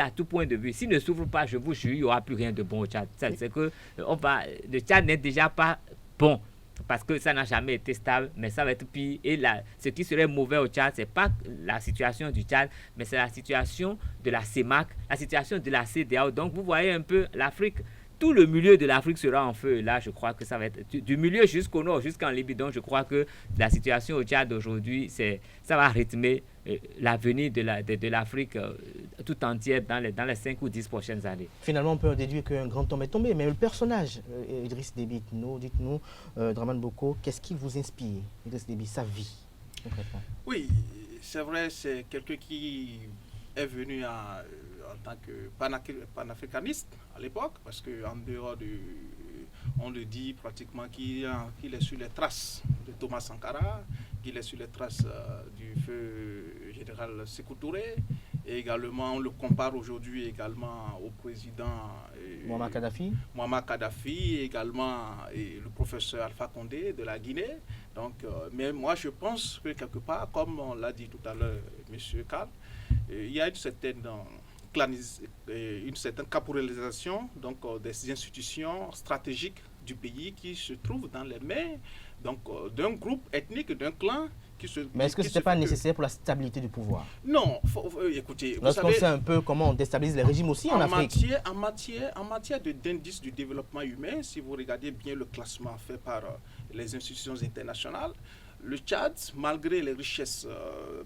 à tout point de vue. S'il ne s'ouvre pas, je vous jure, il n'y aura plus rien de bon au Tchad. C'est que le Tchad n'est déjà pas bon parce que ça n'a jamais été stable, mais ça va être pire. Et ce qui serait mauvais au Tchad, ce n'est pas la situation du Tchad, mais c'est la situation de la CEMAC, la situation de la CEDEAO. Donc vous voyez un peu l'Afrique. Tout le milieu de l'Afrique sera en feu. Là, je crois que ça va être du milieu jusqu'au nord, jusqu'en Libye. Donc, je crois que la situation au Tchad aujourd'hui, ça va rythmer l'avenir de l'Afrique tout entière dans les 5 ou 10 prochaines années. Finalement, on peut déduire qu'un grand homme est tombé. Mais le personnage, Idriss Déby, dites-nous, Draman Boko, qu'est-ce qui vous inspire, Idriss Déby, sa vie, concrètement? Oui, c'est vrai, c'est quelqu'un qui est venu en tant que panafricaniste à l'époque, parce qu'en dehors on le dit pratiquement qu'il est sur les traces de Thomas Sankara, qu'il est sur les traces du feu général Sékou Touré, et également on le compare aujourd'hui également au président Mouammar Kadhafi, également et le professeur Alpha Condé de la Guinée. Donc, mais moi je pense que quelque part, comme on l'a dit tout à l'heure, M. Karl, il y a une certaine caporalisation donc, des institutions stratégiques du pays qui se trouvent dans les mains d'un groupe ethnique, d'un clan. Mais est-ce que ce n'était pas nécessaire pour la stabilité du pouvoir? Non, écoutez, lorsqu'on sait un peu comment on déstabilise les régimes aussi en Afrique. En matière d'indice du développement humain, si vous regardez bien le classement fait par les institutions internationales, le Tchad, malgré les richesses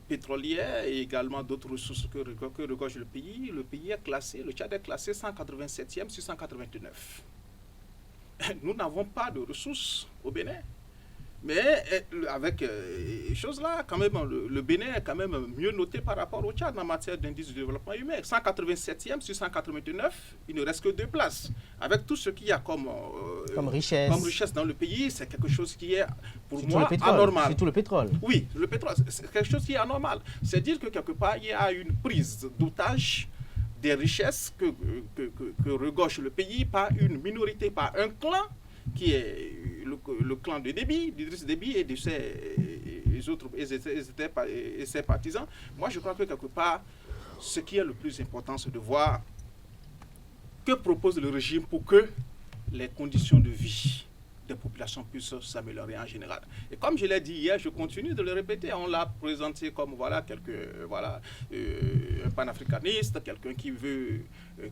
pétrolières et également d'autres ressources que regorge le pays est classé, le Tchad est classé 187e sur 189. Nous n'avons pas de ressources au Bénin. Mais avec choses là, quand même, le Bénin est quand même mieux noté par rapport au Tchad en matière d'indice de développement humain. 187e sur 189, il ne reste que 2 places. Avec tout ce qu'il y a comme richesse dans le pays, c'est quelque chose qui est, pour moi, anormal. Surtout le pétrole. Oui, le pétrole, c'est quelque chose qui est anormal. C'est dire que quelque part, il y a une prise d'otage des richesses que regorge le pays par une minorité, par un clan, qui est le clan de Déby, d'Idriss Déby et de ses partisans. Moi, je crois que quelque part, ce qui est le plus important, c'est de voir que propose le régime pour que les conditions de vie des populations puissent s'améliorer en général. Et comme je l'ai dit hier, je continue de le répéter, on l'a présenté comme un panafricaniste, quelqu'un qui veut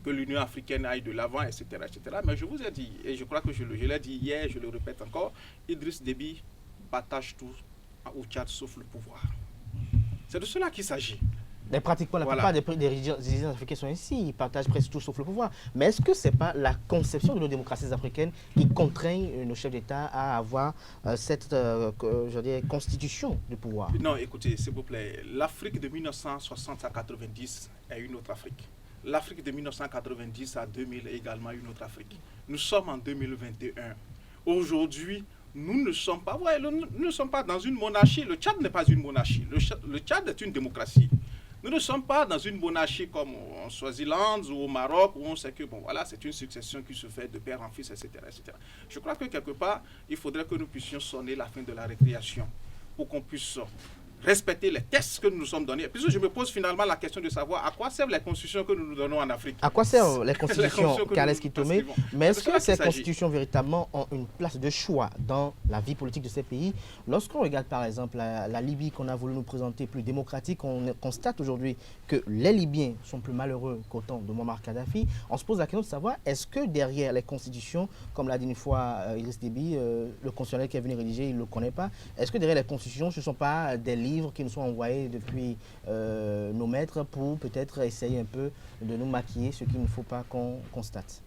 que l'Union africaine aille de l'avant, etc., etc. Mais je vous ai dit, et je crois que je l'ai dit hier, je le répète encore, Idriss Déby partage tout au Tchad sauf le pouvoir. C'est de cela qu'il s'agit. Mais pratiquement, la plupart des dirigeants africains sont ici, ils partagent presque tout sauf le pouvoir. Mais est-ce que ce n'est pas la conception de nos démocraties africaines qui contraint nos chefs d'État à avoir cette constitution du pouvoir? Non, écoutez, s'il vous plaît, l'Afrique de 1960 à 90 est une autre Afrique. L'Afrique de 1990 à 2000 est également une autre Afrique. Nous sommes en 2021. Aujourd'hui, nous ne sommes pas dans une monarchie. Le Tchad n'est pas une monarchie. Le Tchad est une démocratie. Nous ne sommes pas dans une monarchie comme en Swaziland ou au Maroc où on sait que c'est une succession qui se fait de père en fils, etc., etc. Je crois que quelque part, il faudrait que nous puissions sonner la fin de la récréation pour qu'on puisse respecter les tests que nous nous sommes donnés. Puisque je me pose finalement la question de savoir à quoi servent les constitutions que nous nous donnons en Afrique. À quoi servent les constitutions, Carles Kitomé? Mais est-ce que ces constitutions véritablement ont une place de choix dans la vie politique de ces pays? Lorsqu'on regarde par exemple la Libye qu'on a voulu nous présenter plus démocratique, on constate aujourd'hui que les Libyens sont plus malheureux qu'au temps de Muammar Kadhafi. On se pose la question de savoir est-ce que derrière les constitutions, comme l'a dit une fois Idriss Déby, le constitutionnel qui est venu rédiger, il ne le connaît pas, est-ce que derrière les constitutions, ce ne sont pas des livres qui nous sont envoyés depuis nos maîtres pour peut-être essayer un peu de nous maquiller ce qu'il ne faut pas qu'on constate?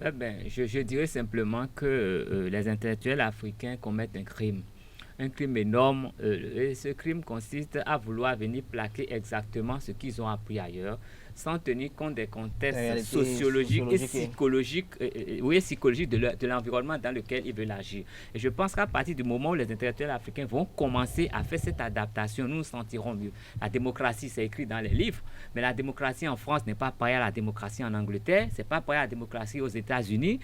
Je dirais simplement que les intellectuels africains commettent un crime énorme. Et ce crime consiste à vouloir venir plaquer exactement ce qu'ils ont appris ailleurs, sans tenir compte des contextes sociologiques et psychologiques, de l'environnement dans lequel ils veulent agir. Et je pense qu'à partir du moment où les intellectuels africains vont commencer à faire cette adaptation, nous nous sentirons mieux. La démocratie, c'est écrit dans les livres, mais la démocratie en France n'est pas pareille à la démocratie en Angleterre, c'est pas pareil à la démocratie aux États-Unis,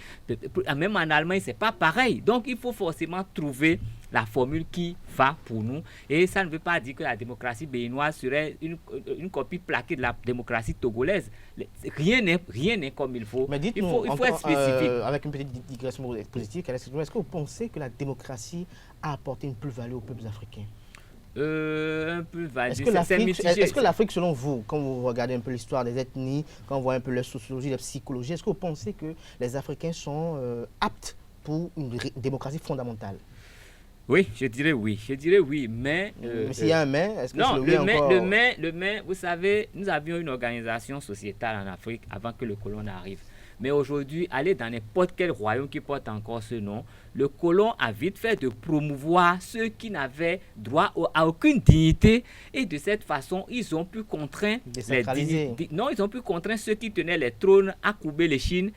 même en Allemagne, c'est pas pareil. Donc, il faut forcément trouver la formule qui va pour nous. Et ça ne veut pas dire que la démocratie béninoise serait une copie plaquée de la démocratie togolaise. Rien n'est comme il faut. Mais dites-nous, il faut être spécifique. Avec une petite digression positive, est-ce que vous pensez que la démocratie a apporté une plus-value aux peuples africains? Un plus-value, est-ce que l'Afrique, selon vous, quand vous regardez un peu l'histoire des ethnies, quand on voit un peu la sociologie, la psychologie, est-ce que vous pensez que les Africains sont aptes pour une démocratie fondamentale? Oui, je dirais oui, mais... s'il y a un mais, est-ce que non, le mais, vous savez, nous avions une organisation sociétale en Afrique avant que le colon n'arrive. Mais aujourd'hui, aller dans n'importe quel royaume qui porte encore ce nom, le colon a vite fait de promouvoir ceux qui n'avaient droit à aucune dignité, et de cette façon, ils ont pu contraindre ils ont pu contraindre ceux qui tenaient les trônes à courber les chines,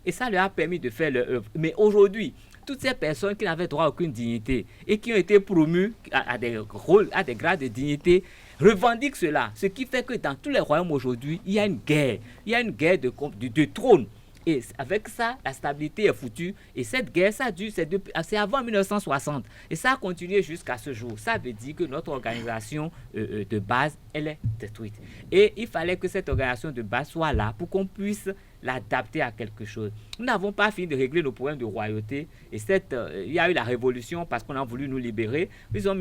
et ça leur a permis de faire leur œuvre. Mais aujourd'hui, toutes ces personnes qui n'avaient droit à aucune dignité et qui ont été promues à des rôles, à des grades de dignité, revendiquent cela. Ce qui fait que dans tous les royaumes aujourd'hui, il y a une guerre. Il y a une guerre de trône. Et avec ça, la stabilité est foutue. Et cette guerre, c'est avant 1960. Et ça a continué jusqu'à ce jour. Ça veut dire que notre organisation de base, elle est détruite. Et il fallait que cette organisation de base soit là pour qu'on puisse l'adapter à quelque chose. Nous n'avons pas fini de régler nos problèmes de royauté. Et il y a eu la révolution parce qu'on a voulu nous libérer. Ils ont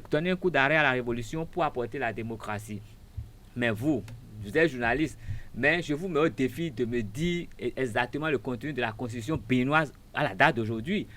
donné un coup d'arrêt à la révolution pour apporter la démocratie. Mais vous êtes journaliste, mais je vous mets au défi de me dire exactement le contenu de la constitution béninoise à la date d'aujourd'hui.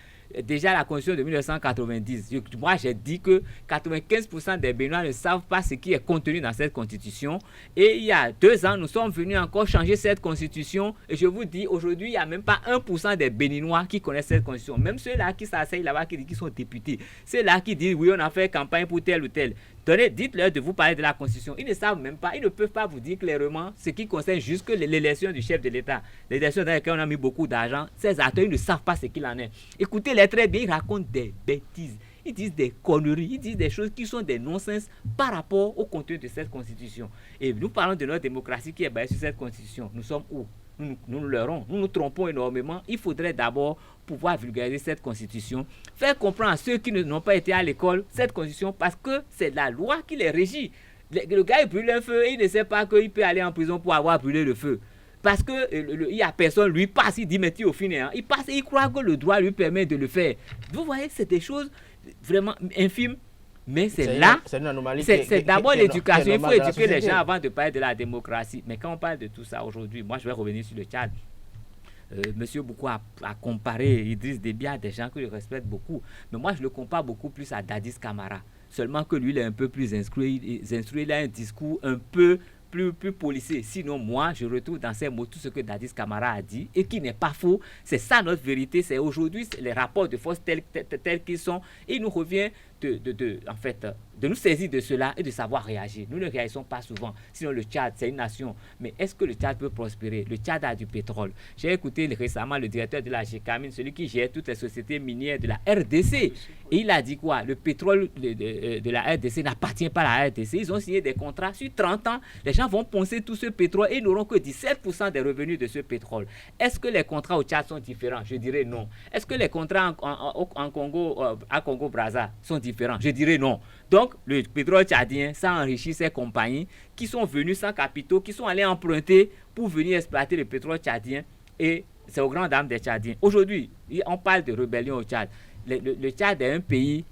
Déjà, la constitution de 1990, moi j'ai dit que 95% des Béninois ne savent pas ce qui est contenu dans cette constitution. Et il y a 2 ans, nous sommes venus encore changer cette constitution. Et je vous dis, aujourd'hui, il n'y a même pas 1% des Béninois qui connaissent cette constitution. Même ceux-là qui s'asseyent là-bas, qui sont députés. Ceux-là qui disent, oui, on a fait campagne pour tel ou tel. Dites-leur de vous parler de la Constitution. Ils ne savent même pas, ils ne peuvent pas vous dire clairement ce qui concerne jusque l'élection du chef de l'État. L'élection dans laquelle on a mis beaucoup d'argent, ces acteurs, ils ne savent pas ce qu'il en est. Écoutez-les très bien, ils racontent des bêtises. Ils disent des conneries, ils disent des choses qui sont des non-sens par rapport au contenu de cette Constitution. Et nous parlons de notre démocratie qui est basée sur cette Constitution. Nous sommes où? Nous leurrons, nous nous trompons énormément. Il faudrait d'abord pouvoir vulgariser cette constitution, faire comprendre à ceux qui n'ont pas été à l'école cette constitution, parce que c'est la loi qui les régit. Le gars il brûle un feu et il ne sait pas qu'il peut aller en prison pour avoir brûlé le feu. Parce que il n'y a personne, lui passe, il dit mais tu es au final, il passe et il croit que le droit lui permet de le faire. Vous voyez, c'est des choses vraiment infimes. Mais c'est une anomalie. C'est d'abord l'éducation. Il faut éduquer les gens avant de parler de la démocratie. Mais quand on parle de tout ça aujourd'hui, moi je vais revenir sur le Tchad. Monsieur Boukou a comparé Idriss Déby à des gens que je respecte beaucoup. Mais moi je le compare beaucoup plus à Dadis Camara. Seulement que lui il est un peu plus instruit. Il a un discours un peu plus policé. Sinon, moi, je retrouve dans ces mots tout ce que Dadis Camara a dit et qui n'est pas faux. C'est ça notre vérité. C'est aujourd'hui les rapports de force tels qu'ils sont. Et il nous revient de nous saisir de cela et de savoir réagir. Nous ne réagissons pas souvent. Sinon, le Tchad, c'est une nation. Mais est-ce que le Tchad peut prospérer? Le Tchad a du pétrole. J'ai écouté récemment le directeur de la GECAMIN, celui qui gère toutes les sociétés minières de la RDC. Et il a dit quoi? Le pétrole de la RDC n'appartient pas à la RDC. Ils ont signé des contrats sur 30 ans. Les gens vont poncer tout ce pétrole et n'auront que 17% des revenus de ce pétrole. Est-ce que les contrats au Tchad sont différents? Je dirais non. Est-ce que les contrats en Congo, à Congo-Brazza sont différents? différent. Je dirais non. Donc, le pétrole tchadien, ça enrichit ces compagnies qui sont venues sans capitaux, qui sont allées emprunter pour venir exploiter le pétrole tchadien. Et c'est aux grandes dames des Tchadiens. Aujourd'hui, on parle de rébellion au Tchad. Le Tchad est un pays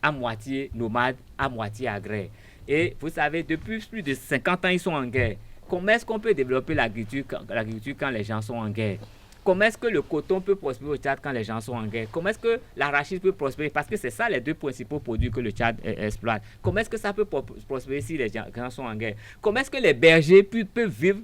à moitié nomade, à moitié agraire. Et vous savez, depuis plus de 50 ans, ils sont en guerre. Comment est-ce qu'on peut développer l'agriculture quand les gens sont en guerre? Comment est-ce que le coton peut prospérer au Tchad quand les gens sont en guerre? Comment est-ce que l'arachide peut prospérer? Parce que c'est ça les deux principaux produits que le Tchad exploite. Comment est-ce que ça peut prospérer si les gens sont en guerre? Comment est-ce que les bergers peuvent vivre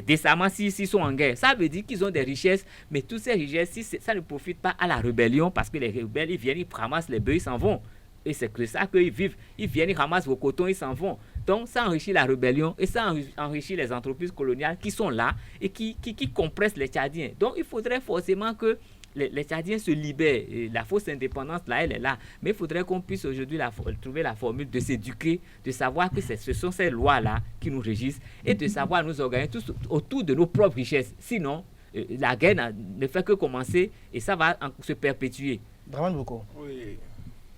décemment s'ils sont en guerre? Ça veut dire qu'ils ont des richesses, mais toutes ces richesses, si ça ne profite pas à la rébellion, parce que les rebelles, ils viennent, ils ramassent les bœufs, ils s'en vont. Et c'est que ça qu'ils vivent. Ils viennent, ils ramassent vos cotons, ils s'en vont. Donc, ça enrichit la rébellion et ça enrichit les entreprises coloniales qui sont là et qui compressent les Tchadiens. Donc, il faudrait forcément que les Tchadiens se libèrent. Et la fausse indépendance, là, elle est là. Mais il faudrait qu'on puisse aujourd'hui trouver la formule de s'éduquer, de savoir que ce sont ces lois-là qui nous régissent et de savoir nous organiser tous autour de nos propres richesses. Sinon, la guerre ne fait que commencer et ça va se perpétuer. Draman Boko. Oui.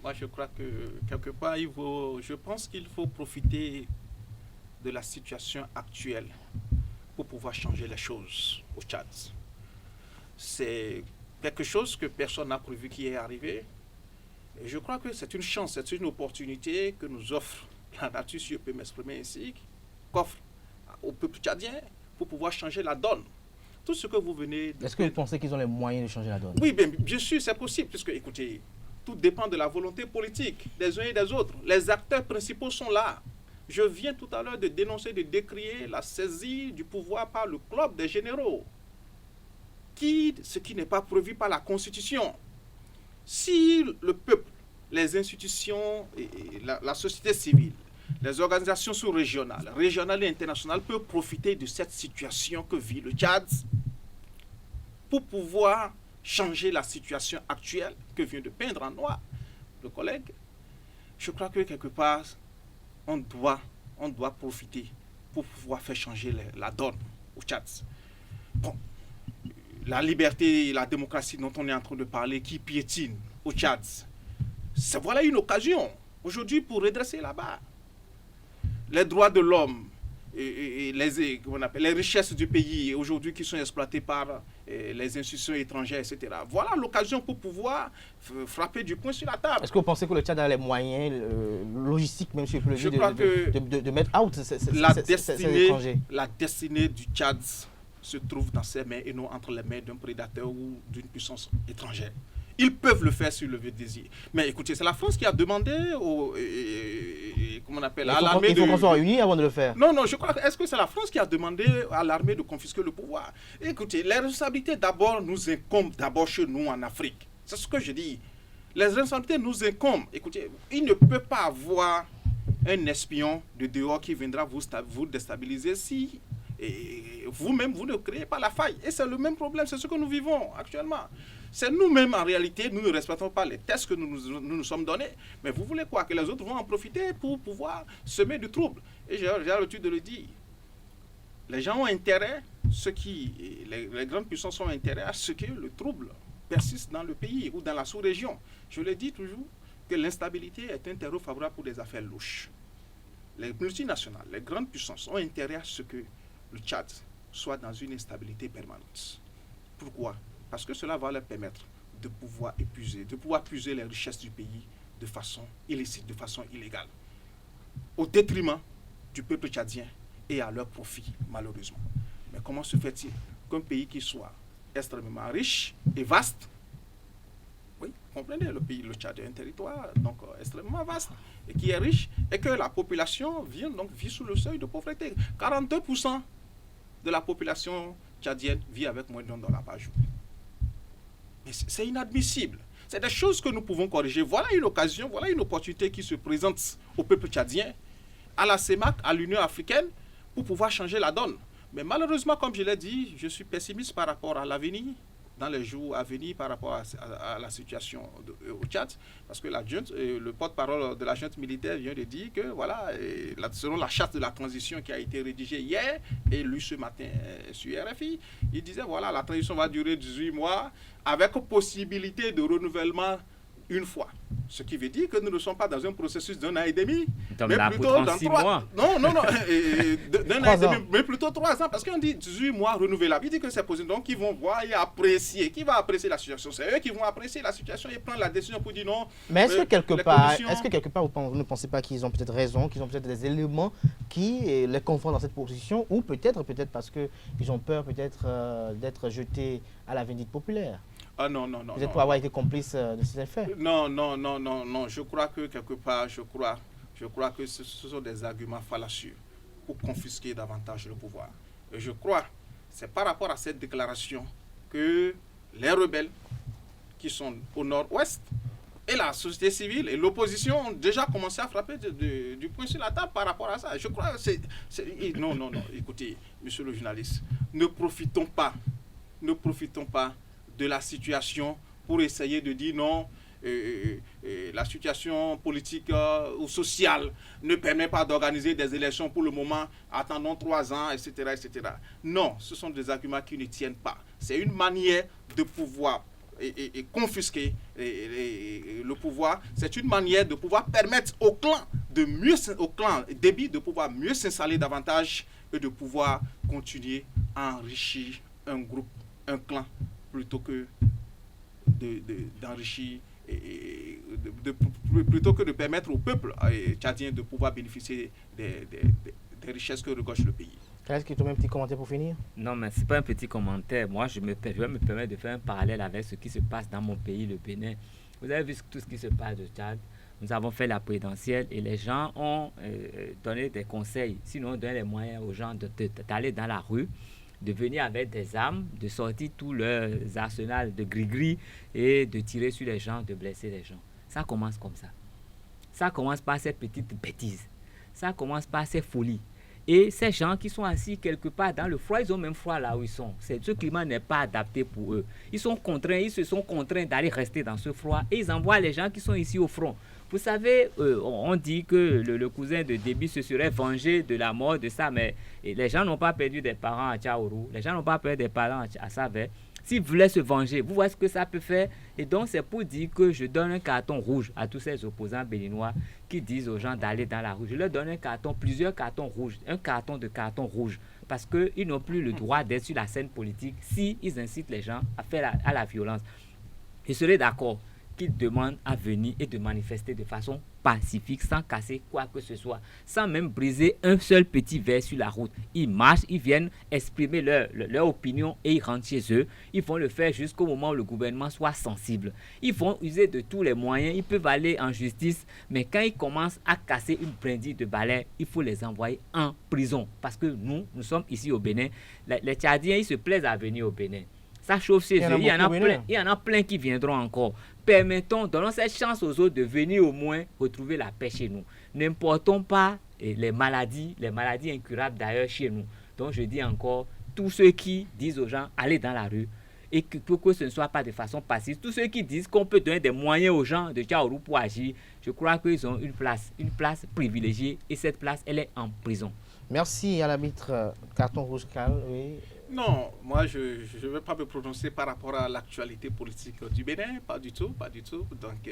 Moi, je crois que quelque part, je pense qu'il faut profiter de la situation actuelle pour pouvoir changer les choses au Tchad. C'est quelque chose que personne n'a prévu qui est arrivé. Et je crois que c'est une chance, c'est une opportunité que nous offre la nature, si je peux m'exprimer ainsi, qu'offre au peuple tchadien pour pouvoir changer la donne. Tout ce que vous venez... Est-ce que vous pensez qu'ils ont les moyens de changer la donne? Oui, bien sûr, c'est possible, puisque, écoutez, tout dépend de la volonté politique des uns et des autres. Les acteurs principaux sont là. Je viens tout à l'heure de dénoncer, de décrier la saisie du pouvoir par le club des généraux, ce qui n'est pas prévu par la Constitution. Si le peuple, les institutions, la société civile, les organisations sous-régionales, régionales et internationales peuvent profiter de cette situation que vit le Tchad pour pouvoir changer la situation actuelle que vient de peindre en noir le collègue, je crois que quelque part, on doit profiter pour pouvoir faire changer la donne au Tchad. Bon, la liberté et la démocratie dont on est en train de parler, qui piétine au Tchad, voilà une occasion aujourd'hui pour redresser la barre. Les droits de l'homme et les richesses du pays aujourd'hui qui sont exploitées par les institutions étrangères, etc. Voilà l'occasion pour pouvoir frapper du poing sur la table. Est-ce que vous pensez que le Tchad a les moyens logistiques, même si je peux le dire, de mettre out ces étrangers? La destinée du Tchad se trouve dans ses mains et non entre les mains d'un prédateur ou d'une puissance étrangère. Ils peuvent le faire sur le désir. Mais écoutez, c'est la France qui a demandé à l'armée de... Il faut qu'on soit unis avant de le faire. Non, je crois... Est-ce que c'est la France qui a demandé à l'armée de confisquer le pouvoir? Écoutez, les responsabilités d'abord nous incombent chez nous en Afrique. C'est ce que je dis. Les responsabilités nous incombent. Écoutez, il ne peut pas avoir un espion de dehors qui viendra vous déstabiliser si vous-même, vous ne créez pas la faille. Et c'est le même problème, c'est ce que nous vivons actuellement. C'est nous-mêmes, en réalité, nous ne respectons pas les tests que nous sommes donnés. Mais vous voulez quoi? Que les autres vont en profiter pour pouvoir semer du trouble. Et j'ai l'habitude de le dire. Les gens ont intérêt, les grandes puissances ont intérêt à ce que le trouble persiste dans le pays ou dans la sous-région. Je le dis toujours que l'instabilité est un terreau favorable pour des affaires louches. Les multinationales, les grandes puissances ont intérêt à ce que le Tchad soit dans une instabilité permanente. Pourquoi? Parce que cela va leur permettre de pouvoir puiser les richesses du pays de façon illicite, de façon illégale, au détriment du peuple tchadien et à leur profit, malheureusement. Mais comment se fait-il qu'un pays qui soit extrêmement riche et vaste, oui, comprenez, le Tchad est un territoire donc extrêmement vaste et qui est riche, et que la population vit sous le seuil de pauvreté. 42% de la population tchadienne vit avec moins d'$1 par jour. Mais c'est inadmissible. C'est des choses que nous pouvons corriger. Voilà une occasion, voilà une opportunité qui se présente au peuple tchadien, à la CEMAC, à l'Union africaine, pour pouvoir changer la donne. Mais malheureusement, comme je l'ai dit, je suis pessimiste par rapport à l'avenir, dans les jours à venir, par rapport à la situation au Tchad, parce que la junte, le porte-parole de la junte militaire vient de dire que, voilà, selon la charte de la transition qui a été rédigée hier et lue ce matin sur RFI, il disait, voilà, la transition va durer 18 mois, avec possibilité de renouvellement une fois. Ce qui veut dire que nous ne sommes pas dans un processus d'1 an et demi, mais plutôt dans 3 mois. Non, d'un an et demi, mais plutôt 3 ans. Parce qu'on dit 18 mois renouvelables. Il dit que c'est possible. Donc, ils vont voir et apprécier. Qui va apprécier la situation? C'est eux qui vont apprécier la situation et prendre la décision pour dire non. Mais est-ce que quelque part, vous ne pensez pas qu'ils ont peut-être raison, qu'ils ont peut-être des éléments qui les confondent dans cette position, ou peut-être parce qu'ils ont peur peut-être d'être jetés à la vindicte populaire? Ah non. Vous êtes pour avoir été complice de ces faits? Non. Je crois que quelque part, je crois que ce sont des arguments fallacieux pour confisquer davantage le pouvoir. Et je crois, c'est par rapport à cette déclaration que les rebelles qui sont au nord-ouest et la société civile et l'opposition ont déjà commencé à frapper du poing sur la table par rapport à ça. Je crois que Non. Écoutez, monsieur le journaliste, ne profitons pas de la situation pour essayer de dire non, la situation politique ou sociale ne permet pas d'organiser des élections pour le moment, attendons 3 ans, etc. Non, ce sont des arguments qui ne tiennent pas. C'est une manière de pouvoir confisquer le pouvoir. C'est une manière de pouvoir permettre au clan Déby de pouvoir mieux s'installer davantage et de pouvoir continuer à enrichir un groupe, un clan, plutôt que d'enrichir plutôt que de permettre au peuple tchadien de pouvoir bénéficier des richesses que regorge le pays. Est-ce que tu as un petit commentaire pour finir? Non, mais ce n'est pas un petit commentaire. Moi, je vais me permettre de faire un parallèle avec ce qui se passe dans mon pays, le Bénin. Vous avez vu tout ce qui se passe au Tchad. Nous avons fait la présidentielle et les gens ont donné des conseils. Sinon, on donne les moyens aux gens d'aller dans la rue, de venir avec des armes, de sortir tous leurs arsenals de gris-gris et de tirer sur les gens, de blesser les gens. Ça commence comme ça. Ça commence par ces petites bêtises. Ça commence par ces folies. Et ces gens qui sont assis quelque part dans le froid, ils ont même froid là où ils sont. Ce climat n'est pas adapté pour eux. Ils se sont contraints d'aller rester dans ce froid et ils envoient les gens qui sont ici au front. Vous savez, on dit que le cousin de Déby se serait vengé de la mort de ça, mais les gens n'ont pas perdu des parents à Tchaourou, les gens n'ont pas perdu des parents à Savè. S'ils voulaient se venger, vous voyez ce que ça peut faire. Et donc, c'est pour dire que je donne un carton rouge à tous ces opposants béninois qui disent aux gens d'aller dans la rue. Je leur donne plusieurs cartons rouges, un carton de carton rouge, parce qu'ils n'ont plus le droit d'être sur la scène politique s'ils incitent les gens à faire à la violence. Je serai d'accord qu'ils demandent à venir et de manifester de façon pacifique, sans casser quoi que ce soit, sans même briser un seul petit verre sur la route. Ils marchent, ils viennent exprimer leur opinion et ils rentrent chez eux. Ils vont le faire jusqu'au moment où le gouvernement soit sensible. Ils vont user de tous les moyens, ils peuvent aller en justice, mais quand ils commencent à casser une brindille de balai, il faut les envoyer en prison. Parce que nous sommes ici au Bénin. Les Tchadiens, ils se plaisent à venir au Bénin. Ça chauffe chez eux. Il y en a plein qui viendront encore. Donnons cette chance aux autres de venir au moins retrouver la paix chez nous. N'importons pas les maladies incurables d'ailleurs chez nous. Donc je dis encore, tous ceux qui disent aux gens, allez dans la rue, et que ce ne soit pas de façon passive, tous ceux qui disent qu'on peut donner des moyens aux gens de Tchaourou pour agir, je crois qu'ils ont une place privilégiée, et cette place, elle est en prison. Merci à l'arbitre Carton Rouge Cal. Oui. Non, moi je ne vais pas me prononcer par rapport à l'actualité politique du Bénin, pas du tout. Donc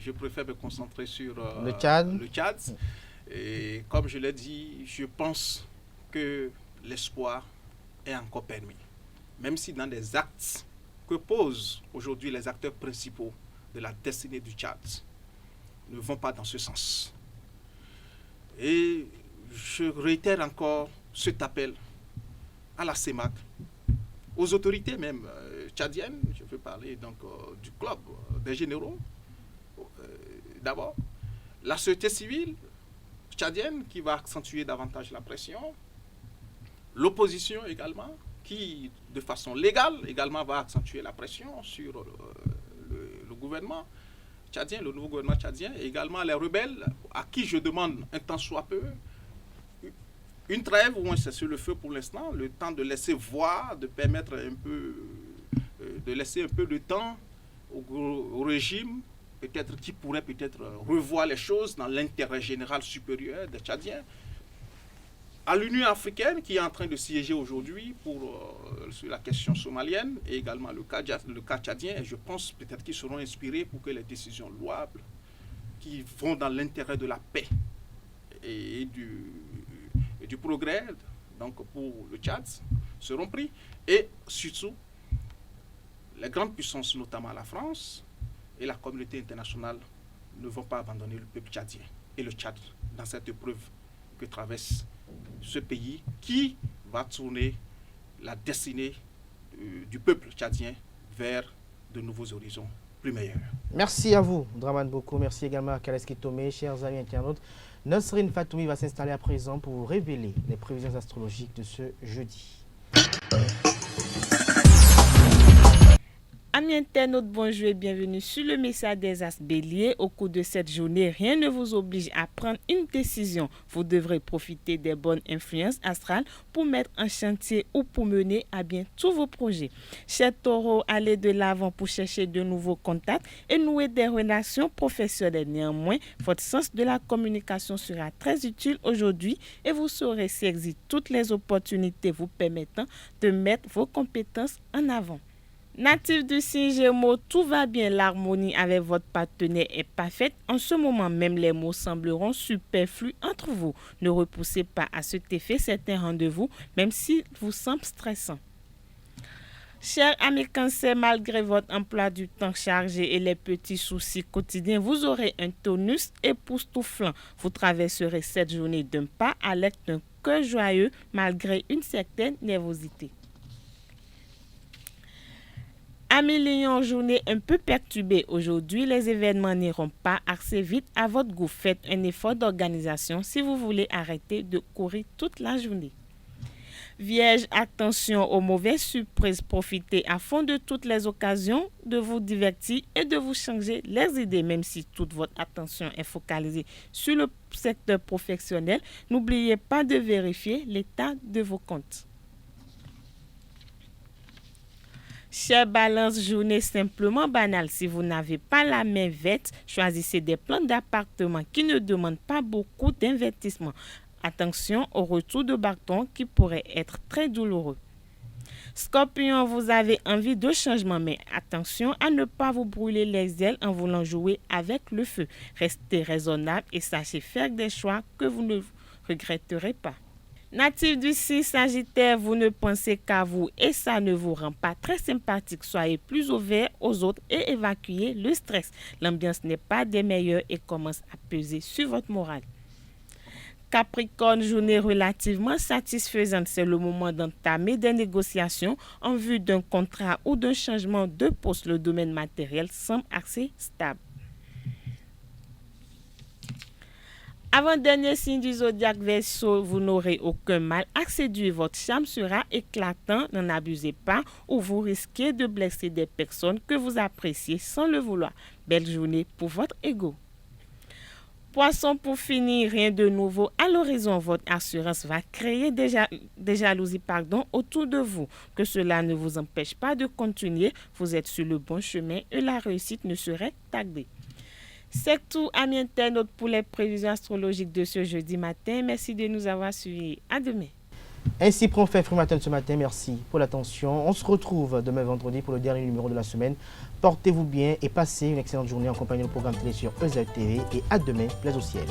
je préfère me concentrer sur le Tchad. Et comme je l'ai dit, je pense que l'espoir est encore permis. Même si dans les actes que posent aujourd'hui les acteurs principaux de la destinée du Tchad ne vont pas dans ce sens. Et je réitère encore cet appel à la CEMAC, aux autorités même tchadiennes, je veux parler donc du club des généraux, d'abord, la société civile tchadienne qui va accentuer davantage la pression, l'opposition également, qui de façon légale également va accentuer la pression sur le gouvernement tchadien, le nouveau gouvernement tchadien, et également les rebelles, à qui je demande un temps soit peu, une trêve ou un cessez-le-feu pour l'instant, le temps de laisser voir, de permettre de laisser un peu de temps au régime, qui pourrait peut-être revoir les choses dans l'intérêt général supérieur des Tchadiens, à l'Union africaine qui est en train de siéger aujourd'hui sur la question somalienne et également le cas tchadien, et je pense peut-être qu'ils seront inspirés pour que les décisions louables qui vont dans l'intérêt de la paix et du progrès, donc pour le Tchad, seront pris. Et surtout, les grandes puissances, notamment la France et la communauté internationale, ne vont pas abandonner le peuple tchadien et le Tchad dans cette épreuve que traverse ce pays qui va tourner la destinée du peuple tchadien vers de nouveaux horizons plus meilleurs. Merci à vous, Dramane Boko. Merci également à Kaleski Tomé. Chers amis internautes, Nasrine Fatoumi va s'installer à présent pour vous révéler les prévisions astrologiques de ce jeudi. Amis internautes, bonjour et bienvenue sur le message des As Bélier. Au cours de cette journée, rien ne vous oblige à prendre une décision. Vous devrez profiter des bonnes influences astrales pour mettre en chantier ou pour mener à bien tous vos projets. Chers taureaux, allez de l'avant pour chercher de nouveaux contacts et nouer des relations professionnelles. Néanmoins, votre sens de la communication sera très utile aujourd'hui et vous saurez saisir toutes les opportunités vous permettant de mettre vos compétences en avant. Natif du signe Gémeaux, tout va bien, l'harmonie avec votre partenaire est parfaite. En ce moment même, les mots sembleront superflus entre vous. Ne repoussez pas à cet effet certains rendez-vous, même s'ils vous semblent stressants. Chers amis Cancer, malgré votre emploi du temps chargé et les petits soucis quotidiens, vous aurez un tonus époustouflant. Vous traverserez cette journée d'un pas à l'aide d'un cœur joyeux, malgré une certaine nervosité. Amis Lion, journée un peu perturbée aujourd'hui, les événements n'iront pas assez vite à votre goût. Faites un effort d'organisation si vous voulez arrêter de courir toute la journée. Vierge, attention aux mauvaises surprises. Profitez à fond de toutes les occasions de vous divertir et de vous changer les idées. Même si toute votre attention est focalisée sur le secteur professionnel, n'oubliez pas de vérifier l'état de vos comptes. Chère Balance, journée simplement banale. Si vous n'avez pas la main verte, choisissez des plans d'appartement qui ne demandent pas beaucoup d'investissement. Attention au retour de bâton qui pourrait être très douloureux. Scorpion, vous avez envie de changement, mais attention à ne pas vous brûler les ailes en voulant jouer avec le feu. Restez raisonnable et sachez faire des choix que vous ne regretterez pas. Natif du signe Sagittaire, vous ne pensez qu'à vous et ça ne vous rend pas très sympathique. Soyez plus ouvert aux autres et évacuez le stress. L'ambiance n'est pas des meilleures et commence à peser sur votre morale. Capricorne, journée relativement satisfaisante. C'est le moment d'entamer des négociations en vue d'un contrat ou d'un changement de poste. Le domaine matériel semble assez stable. Avant-dernier signe du zodiaque Verseau, vous n'aurez aucun mal à séduire. Votre charme sera éclatant, n'en abusez pas ou vous risquez de blesser des personnes que vous appréciez sans le vouloir. Belle journée pour votre ego. Poisson, pour finir, rien de nouveau à l'horizon. Votre assurance va créer des jalousies autour de vous. Que cela ne vous empêche pas de continuer. Vous êtes sur le bon chemin et la réussite ne serait tardée. C'est tout, amis internautes, pour les prévisions astrologiques de ce jeudi matin. Merci de nous avoir suivis. À demain. Ainsi prend fin Free Matin ce matin. Merci pour l'attention. On se retrouve demain vendredi pour le dernier numéro de la semaine. Portez-vous bien et passez une excellente journée en compagnie du programme télé sur EZ TV. Et à demain, plaise au ciel.